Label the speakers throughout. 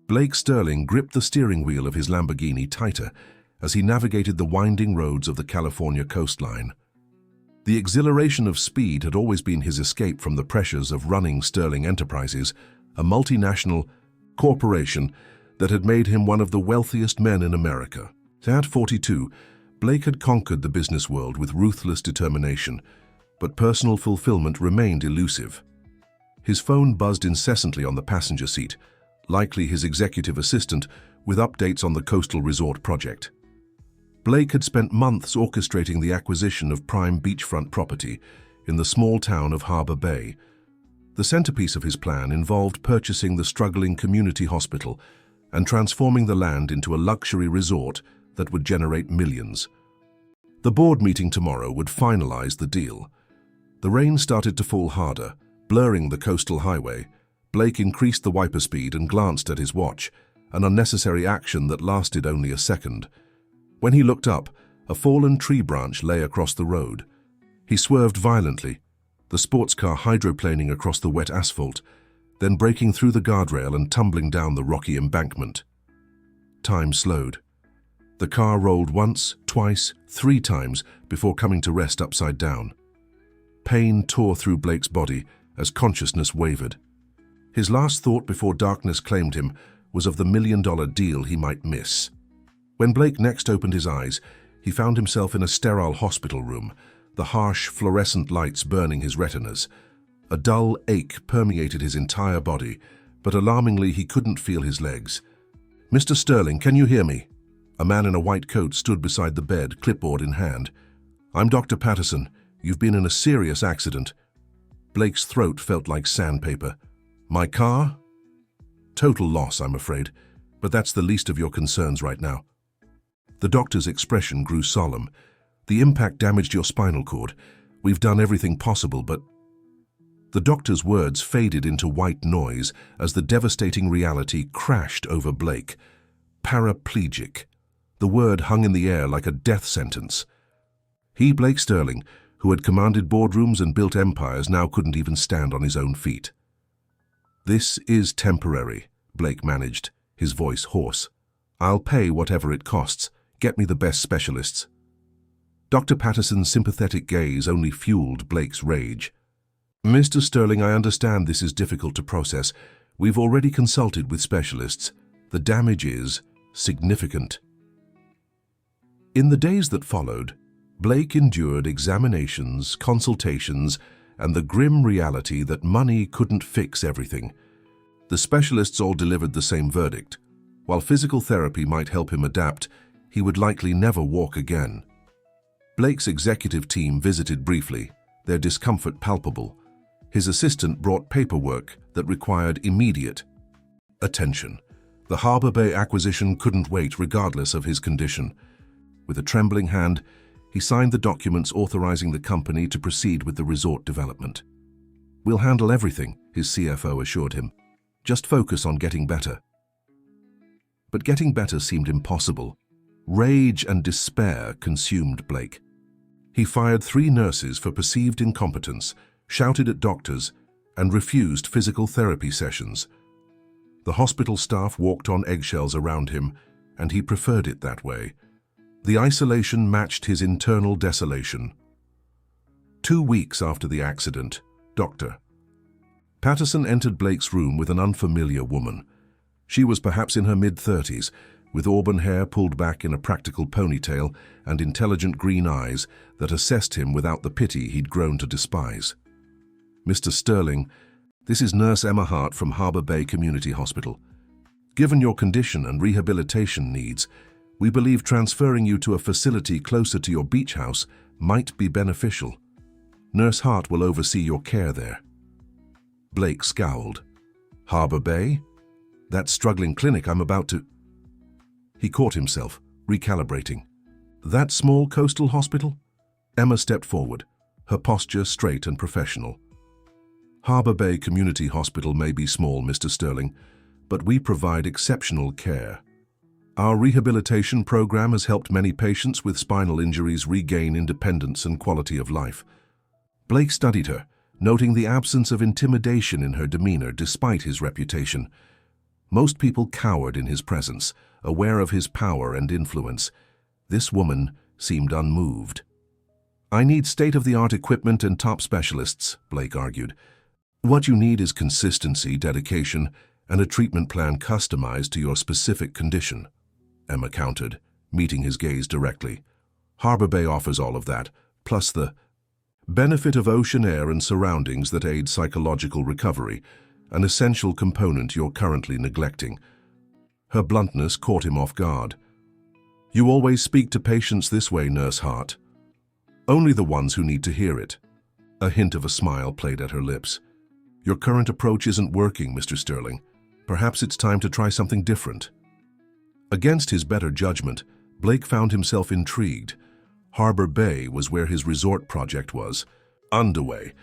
Speaker 1: Blake Sterling gripped the steering wheel of his Lamborghini tighter as he navigated the winding roads of the California coastline. The exhilaration of speed had always been his escape from the pressures of running Sterling Enterprises, a multinational corporation that had made him one of the wealthiest men in America. At 42, Blake had conquered the business world with ruthless determination, but personal fulfillment remained elusive. His phone buzzed incessantly on the passenger seat, likely his executive assistant, with updates on the coastal resort project. Blake had spent months orchestrating the acquisition of prime beachfront property in the small town of Harbor Bay. The centerpiece of his plan involved purchasing the struggling community hospital and transforming the land into a luxury resort that would generate millions. The board meeting tomorrow would finalize the deal. The rain started to fall harder, blurring the coastal highway. Blake increased the wiper speed and glanced at his watch, an unnecessary action that lasted only a second. When he looked up, a fallen tree branch lay across the road. He swerved violently, the sports car hydroplaning across the wet asphalt, then breaking through the guardrail and tumbling down the rocky embankment. Time slowed. The car rolled once, twice, 3 times before coming to rest upside down. Pain tore through Blake's body as consciousness wavered. His last thought before darkness claimed him was of the million-dollar deal he might miss. When Blake next opened his eyes, he found himself in a sterile hospital room, the harsh fluorescent lights burning his retinas. A dull ache permeated his entire body, but alarmingly he couldn't feel his legs. "Mr. Sterling, can you hear me?" A man in a white coat stood beside the bed, clipboard in hand. "I'm Dr. Patterson. You've been in a serious accident." Blake's throat felt like sandpaper. "My car?" "Total loss, I'm afraid, but that's the least of your concerns right now." The doctor's expression grew solemn. "The impact damaged your spinal cord. We've done everything possible, but—" The doctor's words faded into white noise as the devastating reality crashed over Blake. Paraplegic. The word hung in the air like a death sentence. He, Blake Sterling, who had commanded boardrooms and built empires, now couldn't even stand on his own feet. "This is temporary," Blake managed, his voice hoarse. "I'll pay whatever it costs. Get me the best specialists." Dr. Patterson's sympathetic gaze only fueled Blake's rage. "Mr. Sterling, I understand this is difficult to process. We've already consulted with specialists. The damage is significant." In the days that followed, Blake endured examinations, consultations, and the grim reality that money couldn't fix everything. The specialists all delivered the same verdict. While physical therapy might help him adapt, he would likely never walk again. Blake's executive team visited briefly, their discomfort palpable. His assistant brought paperwork that required immediate attention. The Harbor Bay acquisition couldn't wait regardless of his condition. With a trembling hand, he signed the documents authorizing the company to proceed with the resort development. "We'll handle everything," his CFO assured him. "Just focus on getting better." But getting better seemed impossible. Rage and despair consumed Blake. He fired 3 nurses for perceived incompetence, shouted at doctors, and refused physical therapy sessions. The hospital staff walked on eggshells around him, and he preferred it that way. The isolation matched his internal desolation. 2 weeks after the accident, Dr. Patterson entered Blake's room with an unfamiliar woman. She was perhaps in her mid-30s, with auburn hair pulled back in a practical ponytail and intelligent green eyes that assessed him without the pity he'd grown to despise. "Mr. Sterling, this is Nurse Emma Hart from Harbor Bay Community Hospital. Given your condition and rehabilitation needs, we believe transferring you to a facility closer to your beach house might be beneficial. Nurse Hart will oversee your care there." Blake scowled. "Harbor Bay? That struggling clinic I'm about to—" He caught himself, recalibrating. "That small coastal hospital?" Emma stepped forward, her posture straight and professional. "Harbor Bay Community Hospital may be small, Mr. Sterling, but we provide exceptional care. Our rehabilitation program has helped many patients with spinal injuries regain independence and quality of life." Blake studied her, noting the absence of intimidation in her demeanor despite his reputation. Most people cowered in his presence, aware of his power and influence. This woman seemed unmoved. "I need state-of-the-art equipment and top specialists," Blake argued. "What you need is consistency, dedication, and a treatment plan customized to your specific condition," Emma countered, meeting his gaze directly. "Harbor Bay offers all of that, plus the benefit of ocean air and surroundings that aid psychological recovery, an essential component you're currently neglecting." Her bluntness caught him off guard. "You always speak to patients this way, Nurse Hart." "Only the ones who need to hear it." A hint of a smile played at her lips. "Your current approach isn't working, Mr. Sterling. Perhaps it's time to try something different." Against his better judgment, Blake found himself intrigued. Harbor Bay was where his resort project was underway.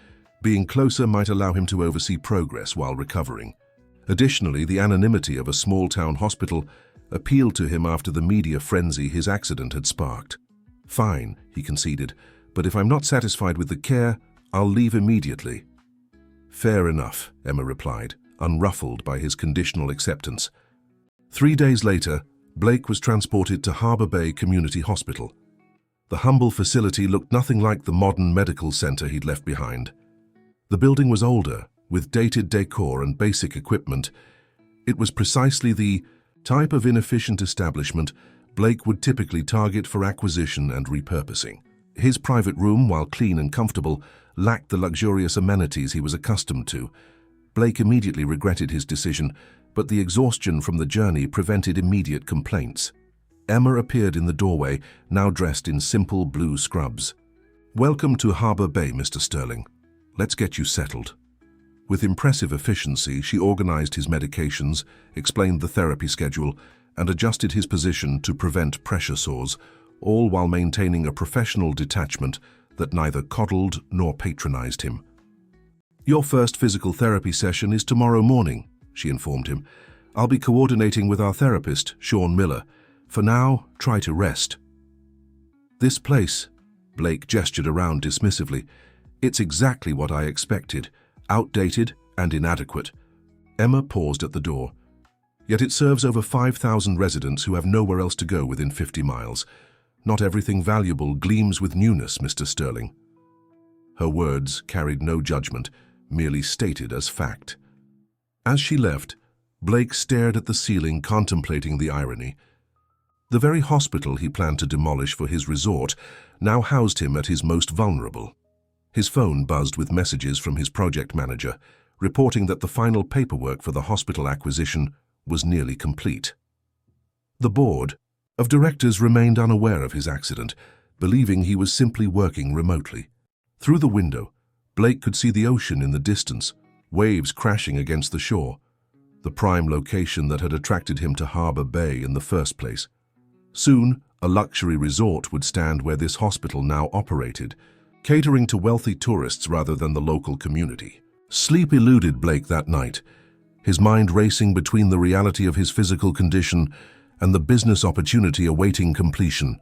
Speaker 1: Being closer might allow him to oversee progress while recovering. Additionally, the anonymity of a small-town hospital appealed to him after the media frenzy his accident had sparked. "Fine," he conceded, "but if I'm not satisfied with the care, I'll leave immediately." "Fair enough," Emma replied, unruffled by his conditional acceptance. 3 days later, Blake was transported to Harbor Bay Community Hospital. The humble facility looked nothing like the modern medical center he'd left behind. The building was older, with dated decor and basic equipment. It was precisely the type of inefficient establishment Blake would typically target for acquisition and repurposing. His private room, while clean and comfortable, lacked the luxurious amenities he was accustomed to. Blake immediately regretted his decision, but the exhaustion from the journey prevented immediate complaints. Emma appeared in the doorway, now dressed in simple blue scrubs. "Welcome to Harbor Bay, Mr. Sterling. Let's get you settled." With impressive efficiency, she organized his medications, explained the therapy schedule, and adjusted his position to prevent pressure sores, all while maintaining a professional detachment that neither coddled nor patronized him. "Your first physical therapy session is tomorrow morning," she informed him. "I'll be coordinating with our therapist, Sean Miller. For now, try to rest." "This place," Blake gestured around dismissively, "it's exactly what I expected. Outdated and inadequate." Emma paused at the door. "Yet it serves over 5,000 residents who have nowhere else to go within 50 miles. Not everything valuable gleams with newness, Mr. Sterling." Her words carried no judgment, merely stated as fact. As she left, Blake stared at the ceiling, contemplating the irony. The very hospital he planned to demolish for his resort now housed him at his most vulnerable. His phone buzzed with messages from his project manager, reporting that the final paperwork for the hospital acquisition was nearly complete. The board of directors remained unaware of his accident, believing he was simply working remotely. Through the window, Blake could see the ocean in the distance, waves crashing against the shore, the prime location that had attracted him to Harbor Bay in the first place. Soon, a luxury resort would stand where this hospital now operated, catering to wealthy tourists rather than the local community. Sleep eluded Blake that night, his mind racing between the reality of his physical condition and the business opportunity awaiting completion.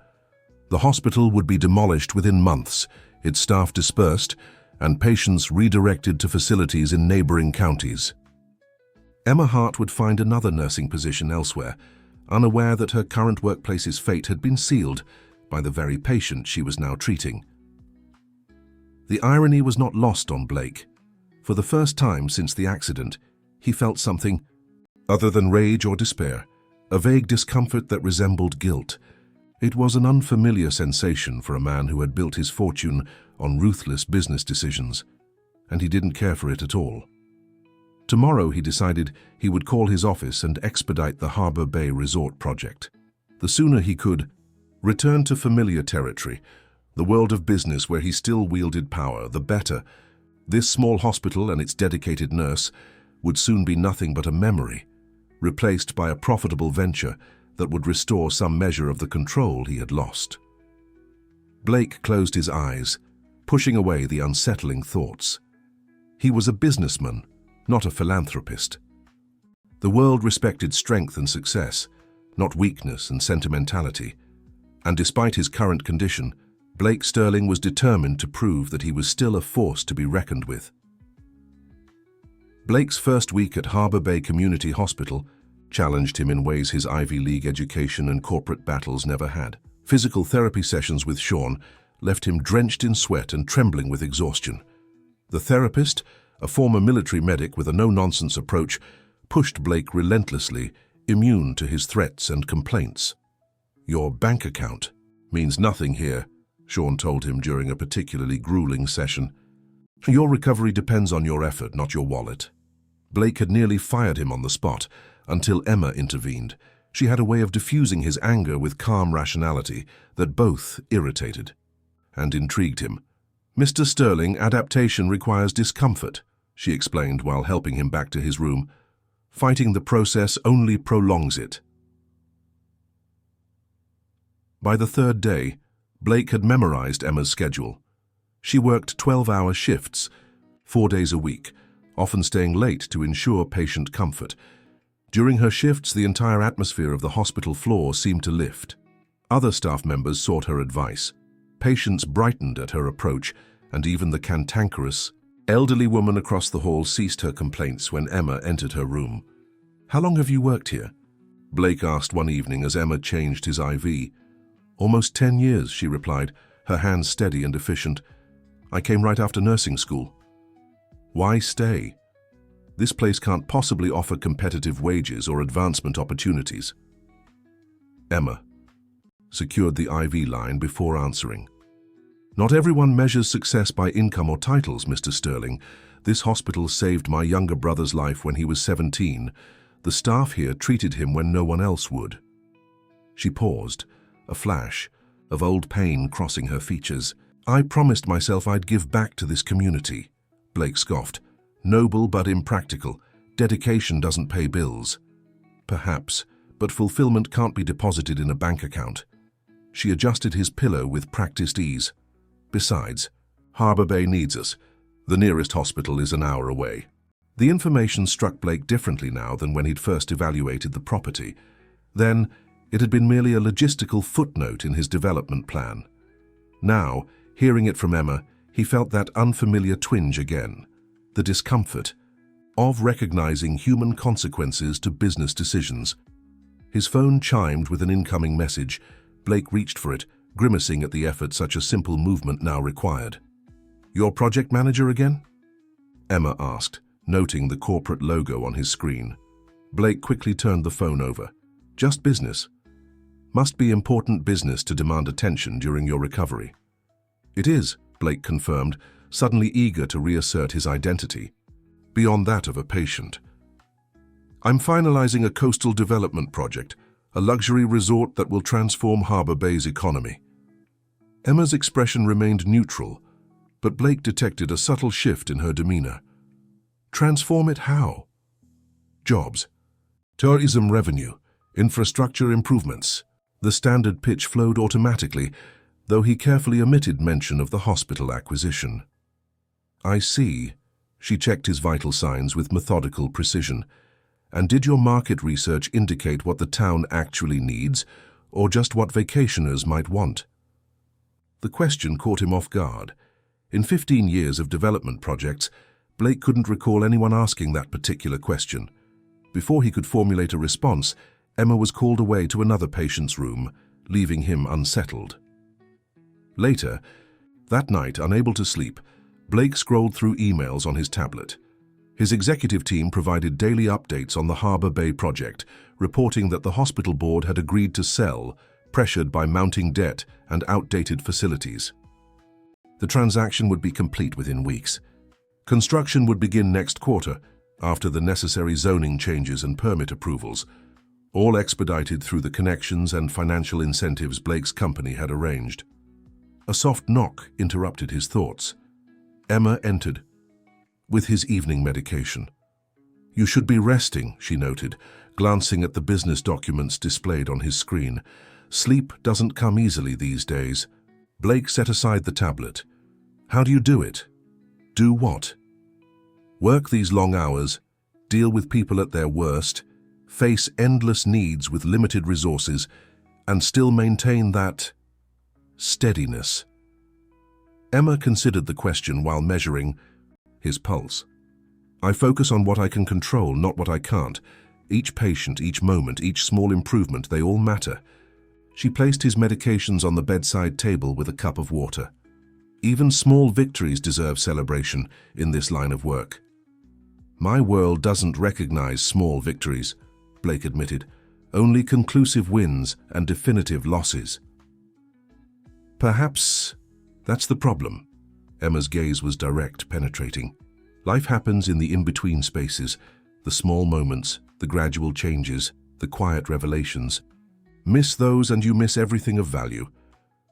Speaker 1: The hospital would be demolished within months, its staff dispersed, and patients redirected to facilities in neighboring counties. Emma Hart would find another nursing position elsewhere, unaware that her current workplace's fate had been sealed by the very patient she was now treating. The irony was not lost on Blake. For the first time since the accident, he felt something other than rage or despair, a vague discomfort that resembled guilt. It was an unfamiliar sensation for a man who had built his fortune on ruthless business decisions, and he didn't care for it at all. Tomorrow, he decided, he would call his office and expedite the Harbor Bay Resort project. The sooner he could return to familiar territory, the world of business where he still wielded power, the better. This small hospital and its dedicated nurse would soon be nothing but a memory, replaced by a profitable venture that would restore some measure of the control he had lost. Blake closed his eyes, pushing away the unsettling thoughts. He was a businessman, not a philanthropist. The world respected strength and success, not weakness and sentimentality. And despite his current condition, Blake Sterling was determined to prove that he was still a force to be reckoned with. Blake's first week at Harbor Bay Community Hospital challenged him in ways his Ivy League education and corporate battles never had. Physical therapy sessions with Sean left him drenched in sweat and trembling with exhaustion. The therapist, a former military medic with a no-nonsense approach, pushed Blake relentlessly, immune to his threats and complaints. "Your bank account means nothing here," Sean told him during a particularly grueling session. "Your recovery depends on your effort, not your wallet." Blake had nearly fired him on the spot until Emma intervened. She had a way of diffusing his anger with calm rationality that both irritated and intrigued him. "Mr. Sterling, adaptation requires discomfort," she explained while helping him back to his room. "Fighting the process only prolongs it." By the third day, Blake had memorized Emma's schedule. She worked 12-hour shifts, 4 days a week, often staying late to ensure patient comfort. During her shifts, the entire atmosphere of the hospital floor seemed to lift. Other staff members sought her advice. Patients brightened at her approach, and even the cantankerous, elderly woman across the hall ceased her complaints when Emma entered her room. "How long have you worked here?" Blake asked one evening as Emma changed his IV. "Almost 10 years, she replied, her hands steady and efficient. "I came right after nursing school." "Why stay? This place can't possibly offer competitive wages or advancement opportunities." Emma secured the IV line before answering. "Not everyone measures success by income or titles, Mr. Sterling. This hospital saved my younger brother's life when he was 17. The staff here treated him when no one else would." She paused, a flash of old pain crossing her features. "I promised myself I'd give back to this community," Blake scoffed. "Noble but impractical. Dedication doesn't pay bills." "Perhaps, but fulfillment can't be deposited in a bank account." She adjusted his pillow with practiced ease. "Besides, Harbor Bay needs us. The nearest hospital is an hour away." The information struck Blake differently now than when he'd first evaluated the property. Then, it had been merely a logistical footnote in his development plan. Now, hearing it from Emma, he felt that unfamiliar twinge again, the discomfort of recognizing human consequences to business decisions. His phone chimed with an incoming message. Blake reached for it, grimacing at the effort such a simple movement now required. "Your project manager again?" Emma asked, noting the corporate logo on his screen. Blake quickly turned the phone over. "Just business." "Must be important business to demand attention during your recovery." "It is," Blake confirmed, suddenly eager to reassert his identity, beyond that of a patient. "I'm finalizing a coastal development project, a luxury resort that will transform Harbor Bay's economy." Emma's expression remained neutral, but Blake detected a subtle shift in her demeanor. "Transform it how?" "Jobs, tourism revenue, infrastructure improvements." The standard pitch flowed automatically, though he carefully omitted mention of the hospital acquisition. "I see." She checked his vital signs with methodical precision. "And did your market research indicate what the town actually needs, or just what vacationers might want?" The question caught him off guard. In 15 years of development projects, Blake couldn't recall anyone asking that particular question. Before he could formulate a response, Emma was called away to another patient's room, leaving him unsettled. Later, that night, unable to sleep, Blake scrolled through emails on his tablet. His executive team provided daily updates on the Harbor Bay project, reporting that the hospital board had agreed to sell, pressured by mounting debt and outdated facilities. The transaction would be complete within weeks. Construction would begin next quarter, after the necessary zoning changes and permit approvals, all expedited through the connections and financial incentives Blake's company had arranged. A soft knock interrupted his thoughts. Emma entered, with his evening medication. "You should be resting," she noted, glancing at the business documents displayed on his screen. "Sleep doesn't come easily these days." Blake set aside the tablet. "How do you do it?" "Do what?" "Work these long hours, deal with people at their worst, face endless needs with limited resources, and still maintain that steadiness." Emma considered the question while measuring his pulse. "I focus on what I can control, not what I can't. Each patient, each moment, each small improvement, they all matter. She placed his medications on the bedside table with a cup of water. Even small victories deserve celebration in this line of work. My world doesn't recognize small victories, Blake admitted. Only conclusive wins and definitive losses. Perhaps that's the problem. Emma's gaze was direct, penetrating. Life happens in the in-between spaces, the small moments, the gradual changes, the quiet revelations. Miss those and you miss everything of value.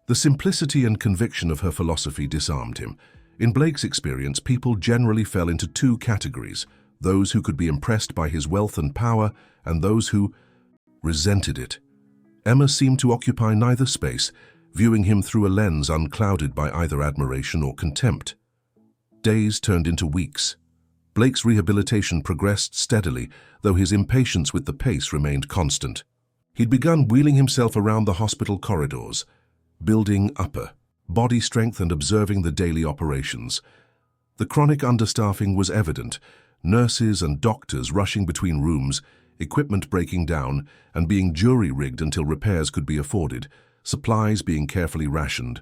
Speaker 1: The simplicity and conviction of her philosophy disarmed him. In Blake's experience, people generally fell into two categories: those who could be impressed by his wealth and power, and those who resented it. Emma seemed to occupy neither space, viewing him through a lens unclouded by either admiration or contempt. Days turned into weeks. Blake's rehabilitation progressed steadily, though his impatience with the pace remained constant. He'd begun wheeling himself around the hospital corridors, building upper body strength and observing the daily operations. The chronic understaffing was evident, nurses and doctors rushing between rooms, equipment breaking down and being jury-rigged until repairs could be afforded, supplies being carefully rationed.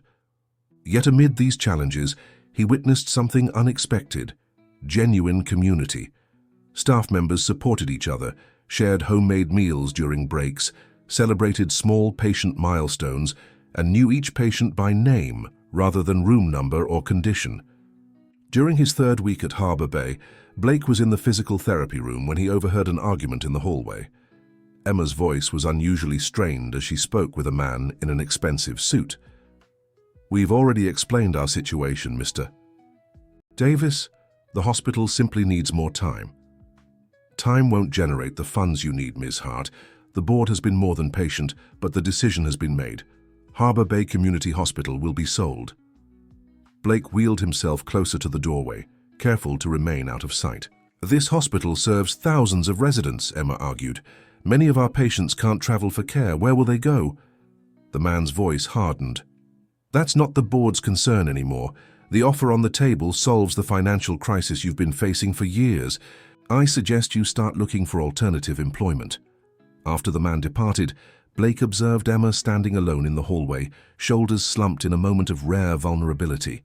Speaker 1: Yet amid these challenges, he witnessed something unexpected: genuine community. Staff members supported each other, shared homemade meals during breaks, celebrated small patient milestones, and knew each patient by name rather than room number or condition. During his third week at Harbor Bay, Blake was in the physical therapy room when he overheard an argument in the hallway. Emma's voice was unusually strained as she spoke with a man in an expensive suit. "We've already explained our situation, Mr. Davis. The hospital simply needs more time." "Time won't generate the funds you need, Ms. Hart. The board has been more than patient, but the decision has been made. Harbor Bay Community Hospital will be sold." Blake wheeled himself closer to the doorway, careful to remain out of sight. "This hospital serves thousands of residents," Emma argued. "Many of our patients can't travel for care. Where will they go?" The man's voice hardened. "That's not the board's concern anymore. The offer on the table solves the financial crisis you've been facing for years. I suggest you start looking for alternative employment." After the man departed, Blake observed Emma standing alone in the hallway, shoulders slumped in a moment of rare vulnerability.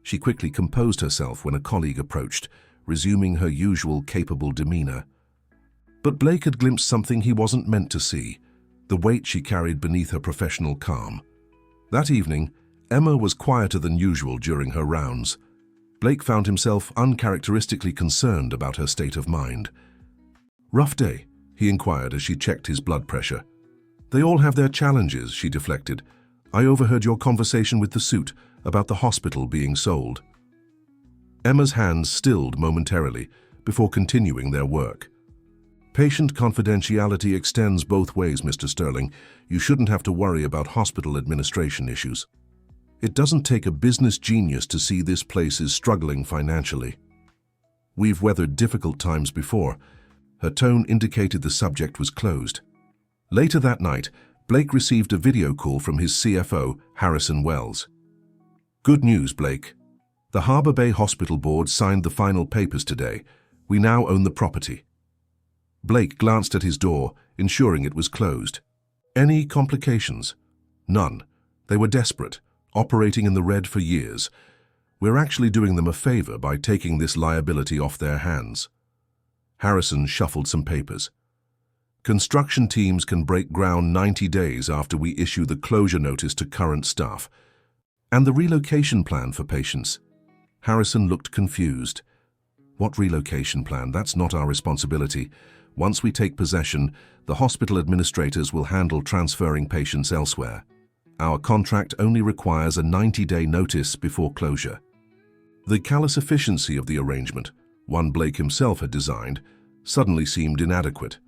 Speaker 1: She quickly composed herself when a colleague approached, resuming her usual capable demeanor. But Blake had glimpsed something he wasn't meant to see: the weight she carried beneath her professional calm. That evening, Emma was quieter than usual during her rounds. Blake found himself uncharacteristically concerned about her state of mind. "Rough day?" he inquired as she checked his blood pressure. "They all have their challenges," she deflected. "I overheard your conversation with the suit about the hospital being sold." Emma's hands stilled momentarily before continuing their work. "Patient confidentiality extends both ways, Mr. Sterling. You shouldn't have to worry about hospital administration issues. It doesn't take a business genius to see this place is struggling financially. We've weathered difficult times before." Her tone indicated the subject was closed. Later that night, Blake received a video call from his CFO, Harrison Wells. "Good news, Blake. The Harbor Bay Hospital Board signed the final papers today. We now own the property." Blake glanced at his door, ensuring it was closed. "Any complications?" "None. They were desperate, operating in the red for years. We're actually doing them a favor by taking this liability off their hands." Harrison shuffled some papers. "Construction teams can break ground 90 days after we issue the closure notice to current staff. And the relocation plan for patients." Harrison looked confused. "What relocation plan? That's not our responsibility. Once we take possession, the hospital administrators will handle transferring patients elsewhere. Our contract only requires a 90-day notice before closure." The callous efficiency of the arrangement, one Blake himself had designed, suddenly seemed inadequate.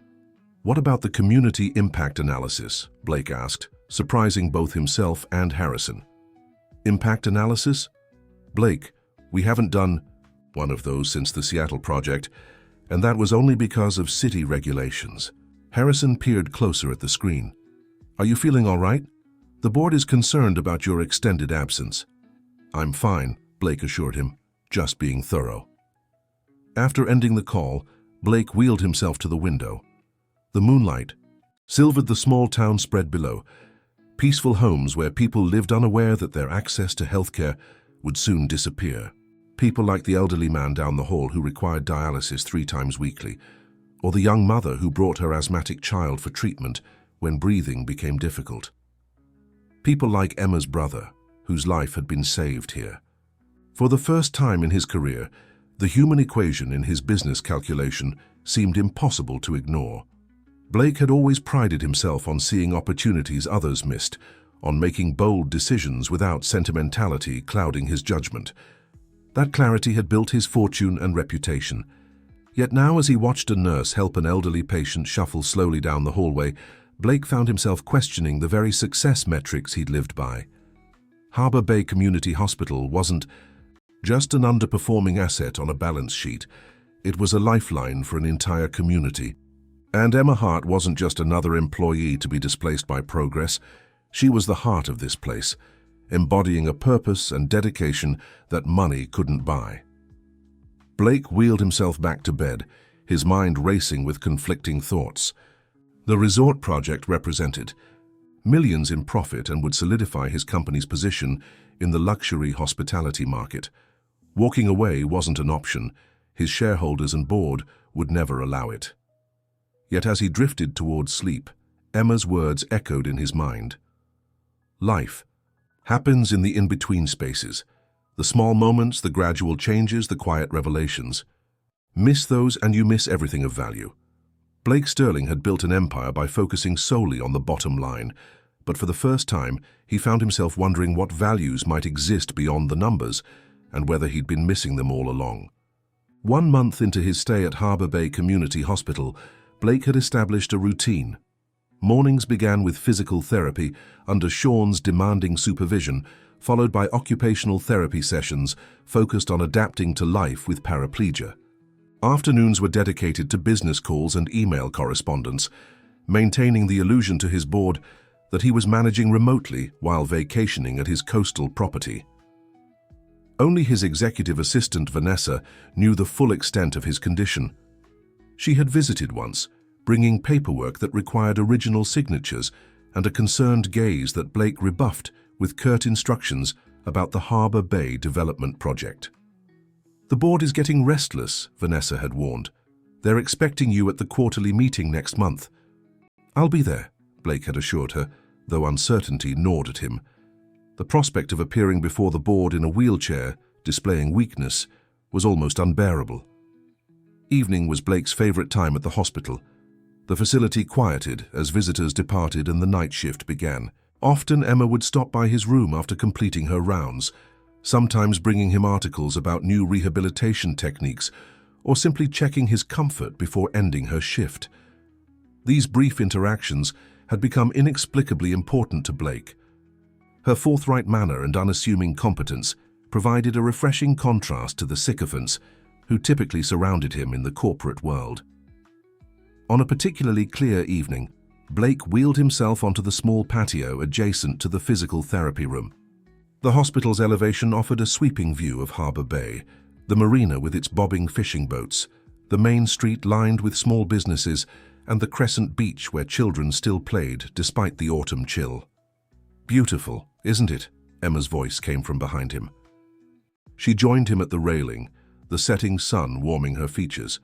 Speaker 1: "What about the community impact analysis?" Blake asked, surprising both himself and Harrison. "Impact analysis? Blake, we haven't done one of those since the Seattle project, and that was only because of city regulations." Harrison peered closer at the screen. "Are you feeling all right? The board is concerned about your extended absence." "I'm fine," Blake assured him, "just being thorough." After ending the call, Blake wheeled himself to the window. The moonlight silvered the small town spread below, peaceful homes where people lived unaware that their access to healthcare would soon disappear. People like the elderly man down the hall who required dialysis 3 times weekly, or the young mother who brought her asthmatic child for treatment when breathing became difficult. People like Emma's brother, whose life had been saved here. For the first time in his career, the human equation in his business calculation seemed impossible to ignore. Blake had always prided himself on seeing opportunities others missed, on making bold decisions without sentimentality clouding his judgment. That clarity had built his fortune and reputation. Yet now, as he watched a nurse help an elderly patient shuffle slowly down the hallway, Blake found himself questioning the very success metrics he'd lived by. Harbor Bay Community Hospital wasn't just an underperforming asset on a balance sheet. It was a lifeline for an entire community. And Emma Hart wasn't just another employee to be displaced by progress. She was the heart of this place, embodying a purpose and dedication that money couldn't buy. Blake wheeled himself back to bed, his mind racing with conflicting thoughts. The resort project represented millions in profit and would solidify his company's position in the luxury hospitality market. Walking away wasn't an option. His shareholders and board would never allow it. Yet as he drifted towards sleep, Emma's words echoed in his mind. Life happens in the in-between spaces. The small moments, the gradual changes, the quiet revelations. Miss those and you miss everything of value. Blake Sterling had built an empire by focusing solely on the bottom line, but for the first time, he found himself wondering what values might exist beyond the numbers and whether he'd been missing them all along. 1 month into his stay at Harbor Bay Community Hospital, Blake had established a routine. Mornings began with physical therapy under Sean's demanding supervision, followed by occupational therapy sessions focused on adapting to life with paraplegia. Afternoons were dedicated to business calls and email correspondence, maintaining the illusion to his board that he was managing remotely while vacationing at his coastal property. Only his executive assistant, Vanessa, knew the full extent of his condition. She had visited once, bringing paperwork that required original signatures and a concerned gaze that Blake rebuffed with curt instructions about the Harbor Bay development project. "The board is getting restless," Vanessa had warned. "They're expecting you at the quarterly meeting next month." "I'll be there," Blake had assured her, though uncertainty gnawed at him. The prospect of appearing before the board in a wheelchair, displaying weakness, was almost unbearable. Evening was Blake's favorite time at the hospital. The facility quieted as visitors departed and the night shift began. Often Emma would stop by his room after completing her rounds, sometimes bringing him articles about new rehabilitation techniques or simply checking his comfort before ending her shift. These brief interactions had become inexplicably important to Blake. Her forthright manner and unassuming competence provided a refreshing contrast to the sycophants who typically surrounded him in the corporate world. On a particularly clear evening, Blake wheeled himself onto the small patio adjacent to the physical therapy room. The hospital's elevation offered a sweeping view of Harbor Bay, the marina with its bobbing fishing boats, the main street lined with small businesses, and the crescent beach where children still played despite the autumn chill. "Beautiful, isn't it?" Emma's voice came from behind him. She joined him at the railing, the setting sun warming her features.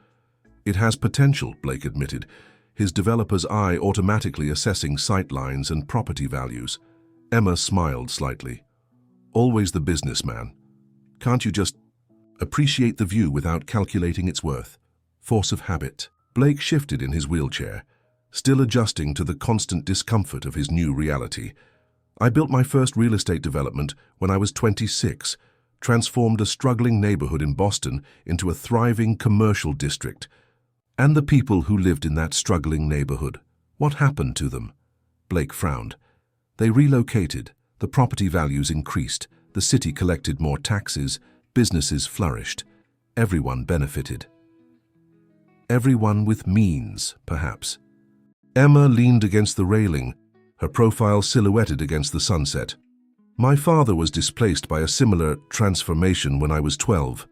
Speaker 1: "It has potential," Blake admitted, his developer's eye automatically assessing sightlines and property values. Emma smiled slightly. "Always the businessman. Can't you just appreciate the view without calculating its worth?" Force of habit. Blake shifted in his wheelchair, still adjusting to the constant discomfort of his new reality. "I built my first real estate development when I was 26, transformed a struggling neighborhood in Boston into a thriving commercial district. And the people who lived in that struggling neighborhood, what happened to them?" Blake frowned. "They relocated, the property values increased, the city collected more taxes, businesses flourished. Everyone benefited." Everyone with means, perhaps. Emma leaned against the railing, her profile silhouetted against the sunset. "My father was displaced by a similar transformation when I was 12.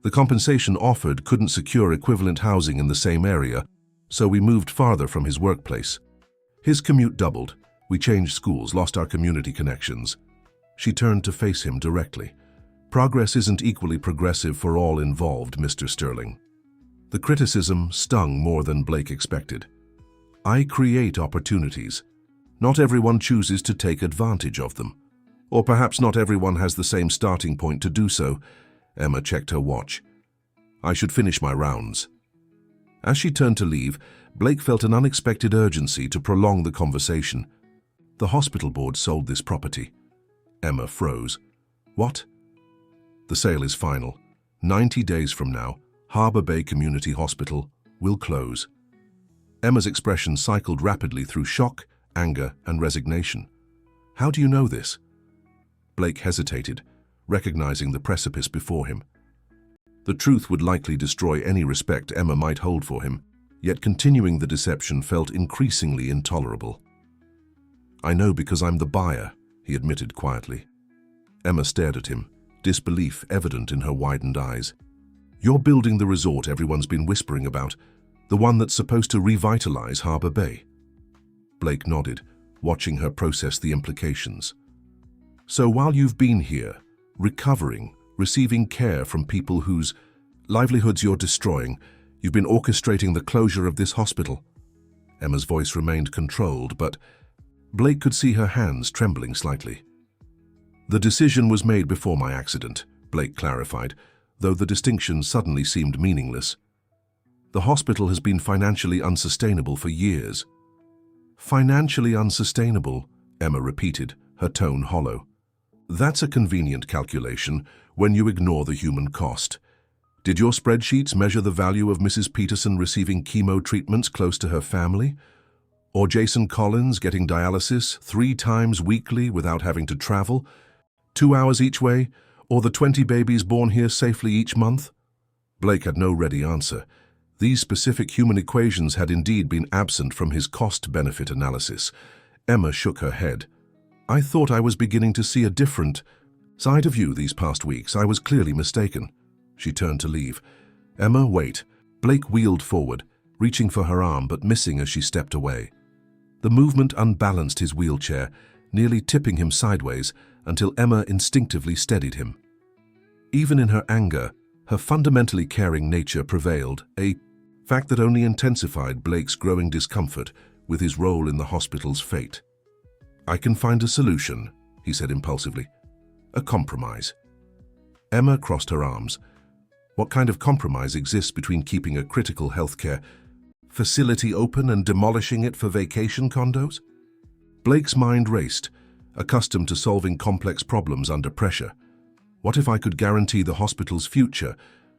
Speaker 1: The compensation offered couldn't secure equivalent housing in the same area, So we moved farther from his workplace. His commute doubled. We changed schools, lost our community connections. She turned to face him directly. Progress isn't equally progressive for all involved, Mr. Sterling. The criticism stung more than Blake expected. I create opportunities. Not everyone chooses to take advantage of them. Or perhaps not everyone has the same starting point to do so. Emma checked her watch. I should finish my rounds. As she turned to leave, Blake felt an unexpected urgency to prolong the conversation. The hospital board sold this property. Emma froze. What? The sale is final. 90 days from now, Harbor Bay Community Hospital will close. Emma's expression cycled rapidly through shock, anger, and resignation. How do you know this? Blake hesitated, recognizing the precipice before him. The truth would likely destroy any respect Emma might hold for him, yet continuing the deception felt increasingly intolerable. I know because I'm the buyer, he admitted quietly. Emma stared at him, disbelief evident in her widened eyes. You're building the resort everyone's been whispering about, the one that's supposed to revitalize Harbor Bay. Blake nodded, watching her process the implications. So while you've been here, recovering, receiving care from people whose livelihoods you're destroying, you've been orchestrating the closure of this hospital. Emma's voice remained controlled, but Blake could see her hands trembling slightly. The decision was made before my accident, Blake clarified, though the distinction suddenly seemed meaningless. The hospital has been financially unsustainable for years. Financially unsustainable, Emma repeated, her tone hollow. That's a convenient calculation when you ignore the human cost. Did your spreadsheets measure the value of Mrs. Peterson receiving chemo treatments close to her family? Or Jason Collins getting dialysis 3 times weekly without having to travel, 2 hours each way, or the 20 babies born here safely each month? Blake had no ready answer. These specific human equations had indeed been absent from his cost-benefit analysis. Emma shook her head. I thought I was beginning to see a different side of you these past weeks. I was clearly mistaken. She turned to leave. Emma, wait. Blake wheeled forward, reaching for her arm but missing as she stepped away. The movement unbalanced his wheelchair, nearly tipping him sideways until Emma instinctively steadied him. Even in her anger, her fundamentally caring nature prevailed, a fact that only intensified Blake's growing discomfort with his role in the hospital's fate. I can find a solution, he said impulsively. A compromise. Emma crossed her arms. What kind of compromise exists between keeping a critical healthcare facility open and demolishing it for vacation condos? Blake's mind raced, accustomed to solving complex problems under pressure. What if I could guarantee the hospital's future,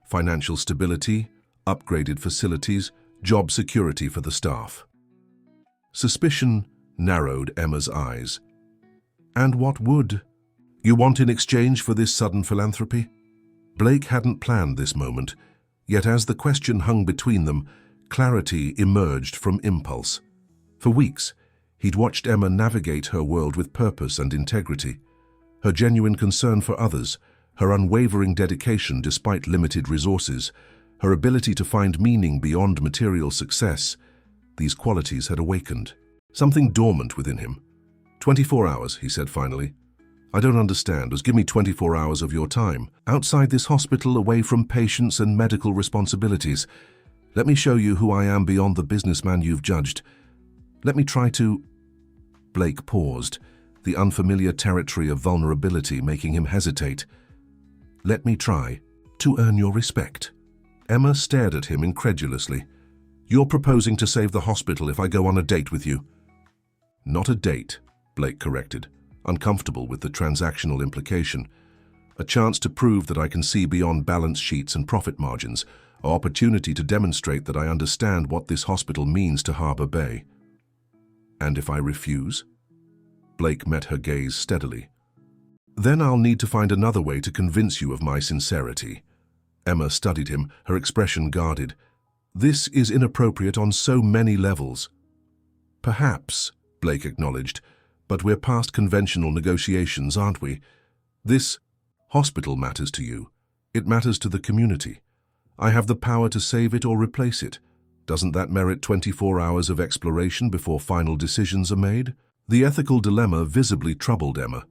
Speaker 1: financial stability, upgraded facilities, job security for the staff? Suspicion narrowed Emma's eyes. And what would you want in exchange for this sudden philanthropy? Blake hadn't planned this moment, yet as the question hung between them, clarity emerged from impulse. For weeks, he'd watched Emma navigate her world with purpose and integrity. Her genuine concern for others, her unwavering dedication despite limited resources, her ability to find meaning beyond material success, these qualities had awakened. Something dormant within him. 24 hours, he said finally. I don't understand. Just give me 24 hours of your time, outside this hospital, away from patients and medical responsibilities. Let me show you who I am beyond the businessman you've judged. Let me try to... Blake paused, the unfamiliar territory of vulnerability making him hesitate. Let me try to earn your respect. Emma stared at him incredulously. You're proposing to save the hospital if I go on a date with you. Not a date, Blake corrected, uncomfortable with the transactional implication. A chance to prove that I can see beyond balance sheets and profit margins, an opportunity to demonstrate that I understand what this hospital means to Harbor Bay. And if I refuse? Blake met her gaze steadily. Then I'll need to find another way to convince you of my sincerity. Emma studied him, her expression guarded. This is inappropriate on so many levels. Perhaps, Blake acknowledged, but we're past conventional negotiations, aren't we? This hospital matters to you. It matters to the community. I have the power to save it or replace it. Doesn't that merit 24 hours of exploration before final decisions are made? The ethical dilemma visibly troubled Emma.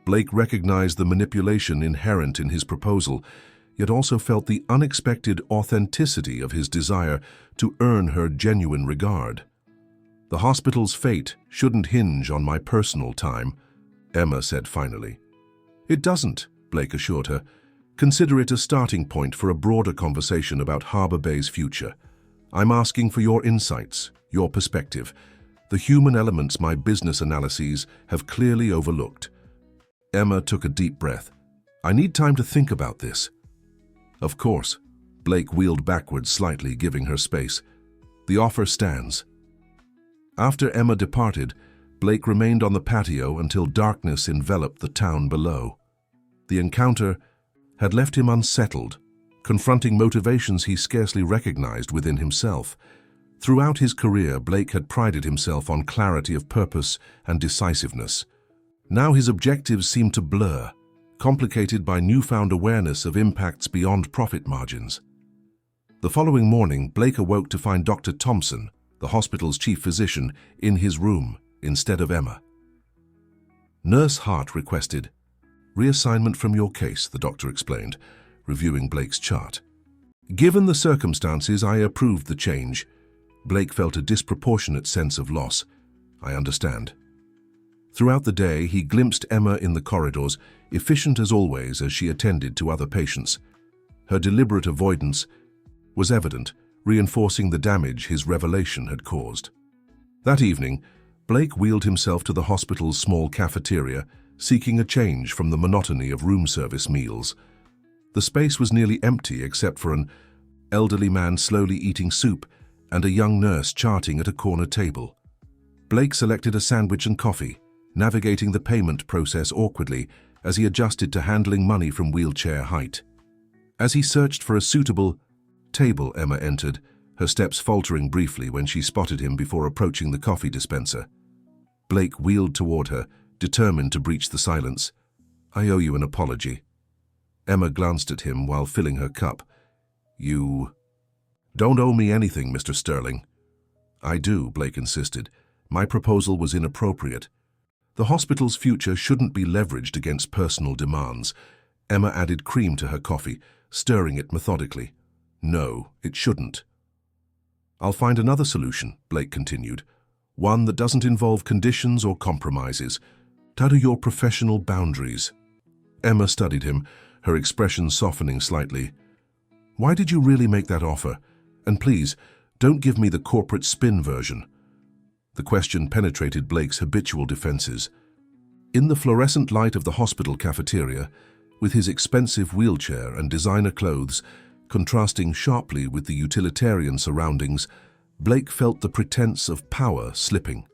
Speaker 1: Blake recognized the manipulation inherent in his proposal, yet also felt the unexpected authenticity of his desire to earn her genuine regard. The hospital's fate shouldn't hinge on my personal time, Emma said finally. It doesn't, Blake assured her. Consider it a starting point for a broader conversation about Harbor Bay's future. I'm asking for your insights, your perspective, the human elements my business analyses have clearly overlooked. Emma took a deep breath. I need time to think about this. Of course. Blake wheeled backwards slightly, giving her space. The offer stands. After Emma departed, Blake remained on the patio until darkness enveloped the town below. The encounter had left him unsettled, confronting motivations he scarcely recognized within himself. Throughout his career, Blake had prided himself on clarity of purpose and decisiveness. Now his objectives seemed to blur, complicated by newfound awareness of impacts beyond profit margins. The following morning, Blake awoke to find Dr. Thompson, the hospital's chief physician, in his room instead of Emma. Nurse Hart requested, "Reassignment from your case," the doctor explained, reviewing Blake's chart. "Given the circumstances, I approved the change." Blake felt a disproportionate sense of loss. "I understand." Throughout the day, he glimpsed Emma in the corridors, efficient as always as she attended to other patients. Her deliberate avoidance was evident, reinforcing the damage his revelation had caused. That evening, Blake wheeled himself to the hospital's small cafeteria, seeking a change from the monotony of room service meals. The space was nearly empty except for an elderly man slowly eating soup and a young nurse charting at a corner table. Blake selected a sandwich and coffee, navigating the payment process awkwardly as he adjusted to handling money from wheelchair height. As he searched for a suitable table, Emma entered, her steps faltering briefly when she spotted him before approaching the coffee dispenser. Blake wheeled toward her, determined to breach the silence. "I owe you an apology." Emma glanced at him while filling her cup. "You don't owe me anything, Mr. Sterling." "I do," Blake insisted. "My proposal was inappropriate. The hospital's future shouldn't be leveraged against personal demands." Emma added cream to her coffee, stirring it methodically. "No, it shouldn't." "I'll find another solution," Blake continued. "One that doesn't involve conditions or compromises. To your professional boundaries." Emma studied him, her expression softening slightly. "Why did you really make that offer? And please, don't give me the corporate spin version." The question penetrated Blake's habitual defenses. In the fluorescent light of the hospital cafeteria, with his expensive wheelchair and designer clothes contrasting sharply with the utilitarian surroundings, Blake felt the pretense of power slipping.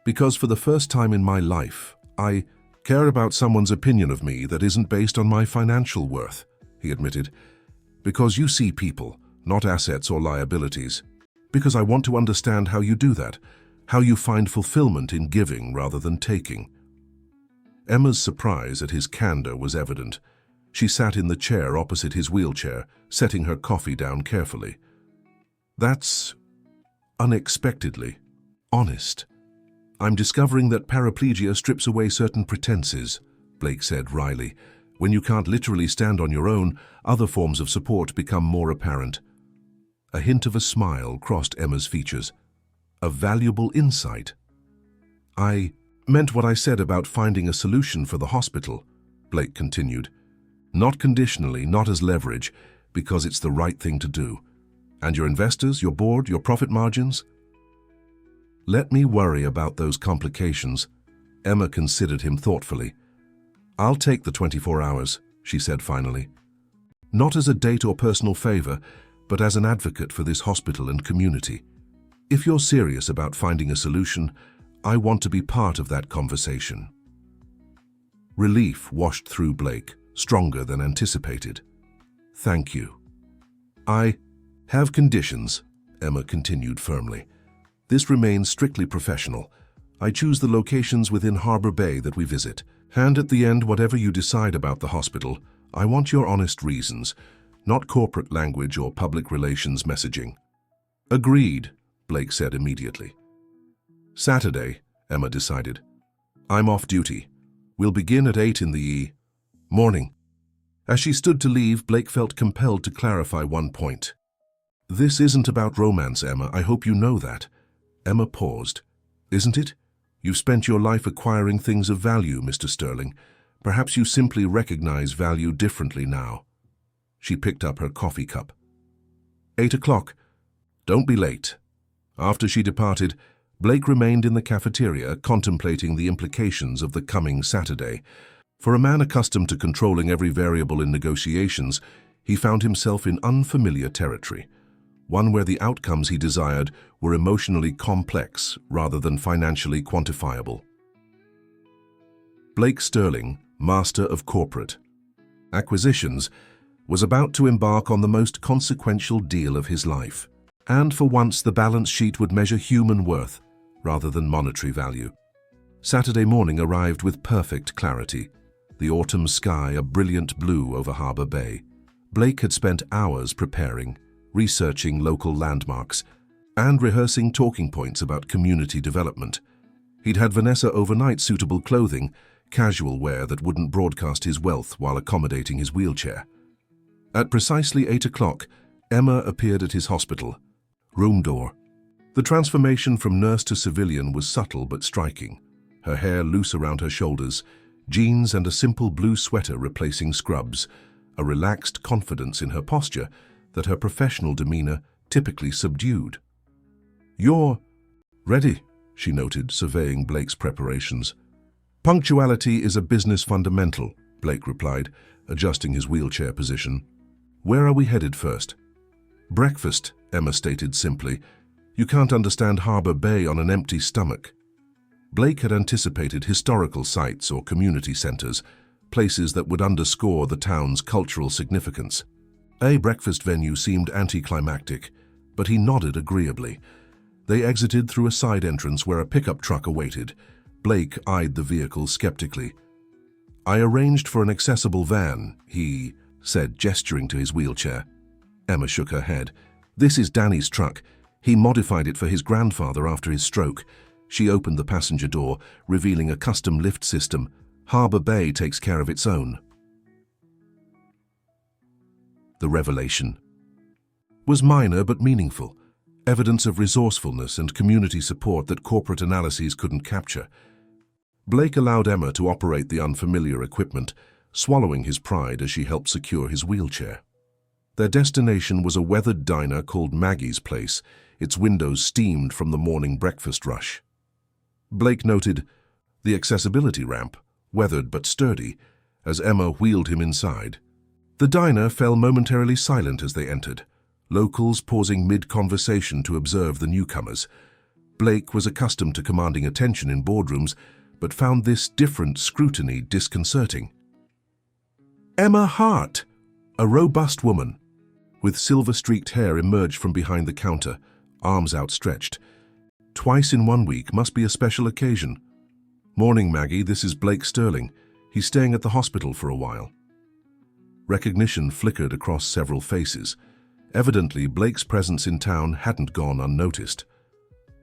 Speaker 1: "Because for the first time in my life, I care about someone's opinion of me that isn't based on my financial worth," he admitted. "Because you see people, not assets or liabilities. Because I want to understand how you do that, how you find fulfillment in giving rather than taking." Emma's surprise at his candor was evident. She sat in the chair opposite his wheelchair, setting her coffee down carefully. "That's unexpectedly honest. I'm discovering that paraplegia strips away certain pretenses," Blake said wryly. "When you can't literally stand on your own, other forms of support become more apparent." A hint of a smile crossed Emma's features. "A valuable insight." "I meant what I said about finding a solution for the hospital," Blake continued. "Not conditionally, not as leverage, because it's the right thing to do. And your investors, your board, your profit margins? Let me worry about those complications." Emma considered him thoughtfully. "I'll take the 24 hours, she said finally. "Not as a date or personal favor, but as an advocate for this hospital and community. If you're serious about finding a solution, I want to be part of that conversation." Relief washed through Blake, stronger than anticipated. "Thank you." "I have conditions," Emma continued firmly. "This remains strictly professional. I choose the locations within Harbor Bay that we visit. And at the end, whatever you decide about the hospital, I want your honest reasons, not corporate language or public relations messaging." Agreed, Blake said immediately. Saturday, Emma decided. I'm off duty. We'll begin at 8 in the morning. As she stood to leave, Blake felt compelled to clarify one point. This isn't about romance, Emma. I hope you know that. Emma paused. Isn't it? You've spent your life acquiring things of value, Mr. Sterling. Perhaps you simply recognize value differently now. She picked up her coffee cup. 8 o'clock. Don't be late. After she departed, Blake remained in the cafeteria, contemplating the implications of the coming Saturday. For a man accustomed to controlling every variable in negotiations, he found himself in unfamiliar territory, one where the outcomes he desired were emotionally complex rather than financially quantifiable. Blake Sterling, master of corporate acquisitions, was about to embark on the most consequential deal of his life. And for once, the balance sheet would measure human worth rather than monetary value. Saturday morning arrived with perfect clarity. The autumn sky a brilliant blue over Harbor Bay. Blake had spent hours preparing, researching local landmarks, and rehearsing talking points about community development. He'd had Vanessa overnight suitable clothing, casual wear that wouldn't broadcast his wealth while accommodating his wheelchair. At precisely 8 o'clock, Emma appeared at his hospital. Room door. The transformation from nurse to civilian was subtle but striking. Her hair loose around her shoulders, jeans and a simple blue sweater replacing scrubs, a relaxed confidence in her posture that her professional demeanor typically subdued. You're ready, she noted, surveying Blake's preparations. Punctuality is a business fundamental, Blake replied, adjusting his wheelchair position. Where are we headed first? Breakfast, Emma stated simply. You can't understand Harbor Bay on an empty stomach. Blake had anticipated historical sites or community centers, places that would underscore the town's cultural significance. A breakfast venue seemed anticlimactic, but he nodded agreeably. They exited through a side entrance where a pickup truck awaited. Blake eyed the vehicle skeptically. I arranged for an accessible van, he said, gesturing to his wheelchair. Emma shook her head. This is Danny's truck. He modified it for his grandfather after his stroke. She opened the passenger door, revealing a custom lift system. Harbor Bay takes care of its own. The revelation was minor but meaningful, evidence of resourcefulness and community support that corporate analyses couldn't capture. Blake allowed Emma to operate the unfamiliar equipment, swallowing his pride as she helped secure his wheelchair. Their destination was a weathered diner called Maggie's Place, its windows steamed from the morning breakfast rush. Blake noted the accessibility ramp, weathered but sturdy, as Emma wheeled him inside. The diner fell momentarily silent as they entered, locals pausing mid-conversation to observe the newcomers. Blake was accustomed to commanding attention in boardrooms, but found this different scrutiny disconcerting. Emma Hart, a robust woman, with silver-streaked hair, emerged from behind the counter, arms outstretched. Twice in 1 week must be a special occasion. Morning, Maggie, this is Blake Sterling. He's staying at the hospital for a while. Recognition flickered across several faces. Evidently, Blake's presence in town hadn't gone unnoticed.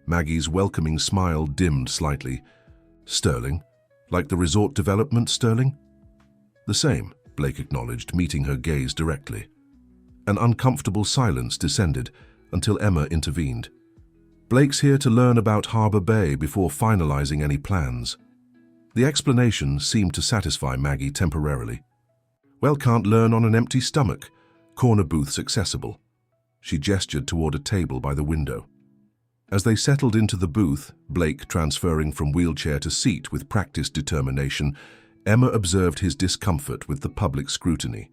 Speaker 1: Maggie's welcoming smile dimmed slightly. Sterling? Like the resort development Sterling? The same, Blake acknowledged, meeting her gaze directly. An uncomfortable silence descended until Emma intervened. Blake's here to learn about Harbor Bay before finalizing any plans. The explanation seemed to satisfy Maggie temporarily. Well, can't learn on an empty stomach. Corner booths accessible. She gestured toward a table by the window. As they settled into the booth, Blake transferring from wheelchair to seat with practiced determination, Emma observed his discomfort with the public scrutiny.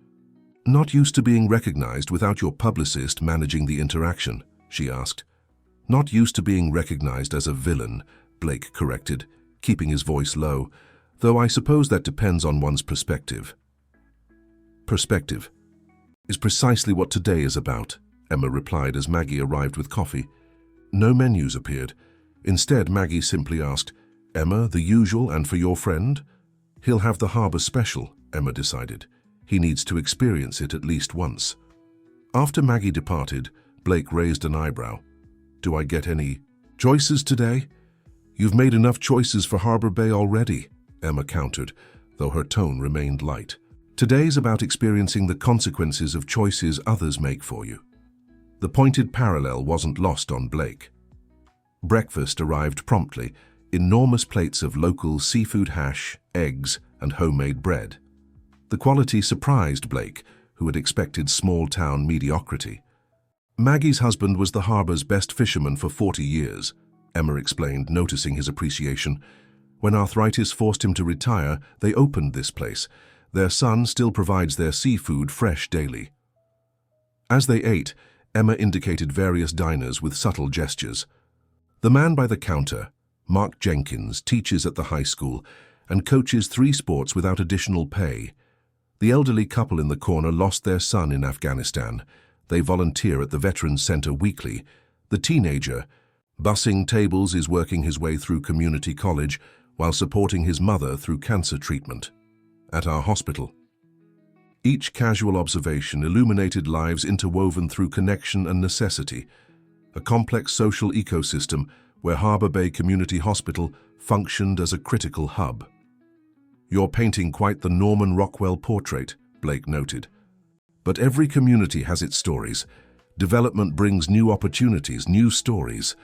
Speaker 1: Not used to being recognized without your publicist managing the interaction, she asked. Not used to being recognized as a villain, Blake corrected, keeping his voice low, though I suppose that depends on one's perspective. Perspective is precisely what today is about, Emma replied as Maggie arrived with coffee. No menus appeared. Instead, Maggie simply asked, Emma, the usual and for your friend? He'll have the Harbor Special, Emma decided. He needs to experience it at least once. After Maggie departed, Blake raised an eyebrow. Do I get any choices today? You've made enough choices for Harbor Bay already, Emma countered, though her tone remained light. Today's about experiencing the consequences of choices others make for you. The pointed parallel wasn't lost on Blake. Breakfast arrived promptly, enormous plates of local seafood hash, eggs, and homemade bread. The quality surprised Blake, who had expected small-town mediocrity. Maggie's husband was the harbor's best fisherman for 40 years, Emma explained, noticing his appreciation. When arthritis forced him to retire, they opened this place. Their son still provides their seafood fresh daily. As they ate, Emma indicated various diners with subtle gestures. The man by the counter, Mark Jenkins, teaches at the high school and coaches 3 sports without additional pay. The elderly couple in the corner lost their son in Afghanistan. They volunteer at the Veterans Center weekly. The teenager, bussing tables, is working his way through community college while supporting his mother through cancer treatment at our hospital. Each casual observation illuminated lives interwoven through connection and necessity, a complex social ecosystem where Harbor Bay Community Hospital functioned as a critical hub. You're painting quite the Norman Rockwell portrait, Blake noted. But every community has its stories. Development brings new opportunities, new stories.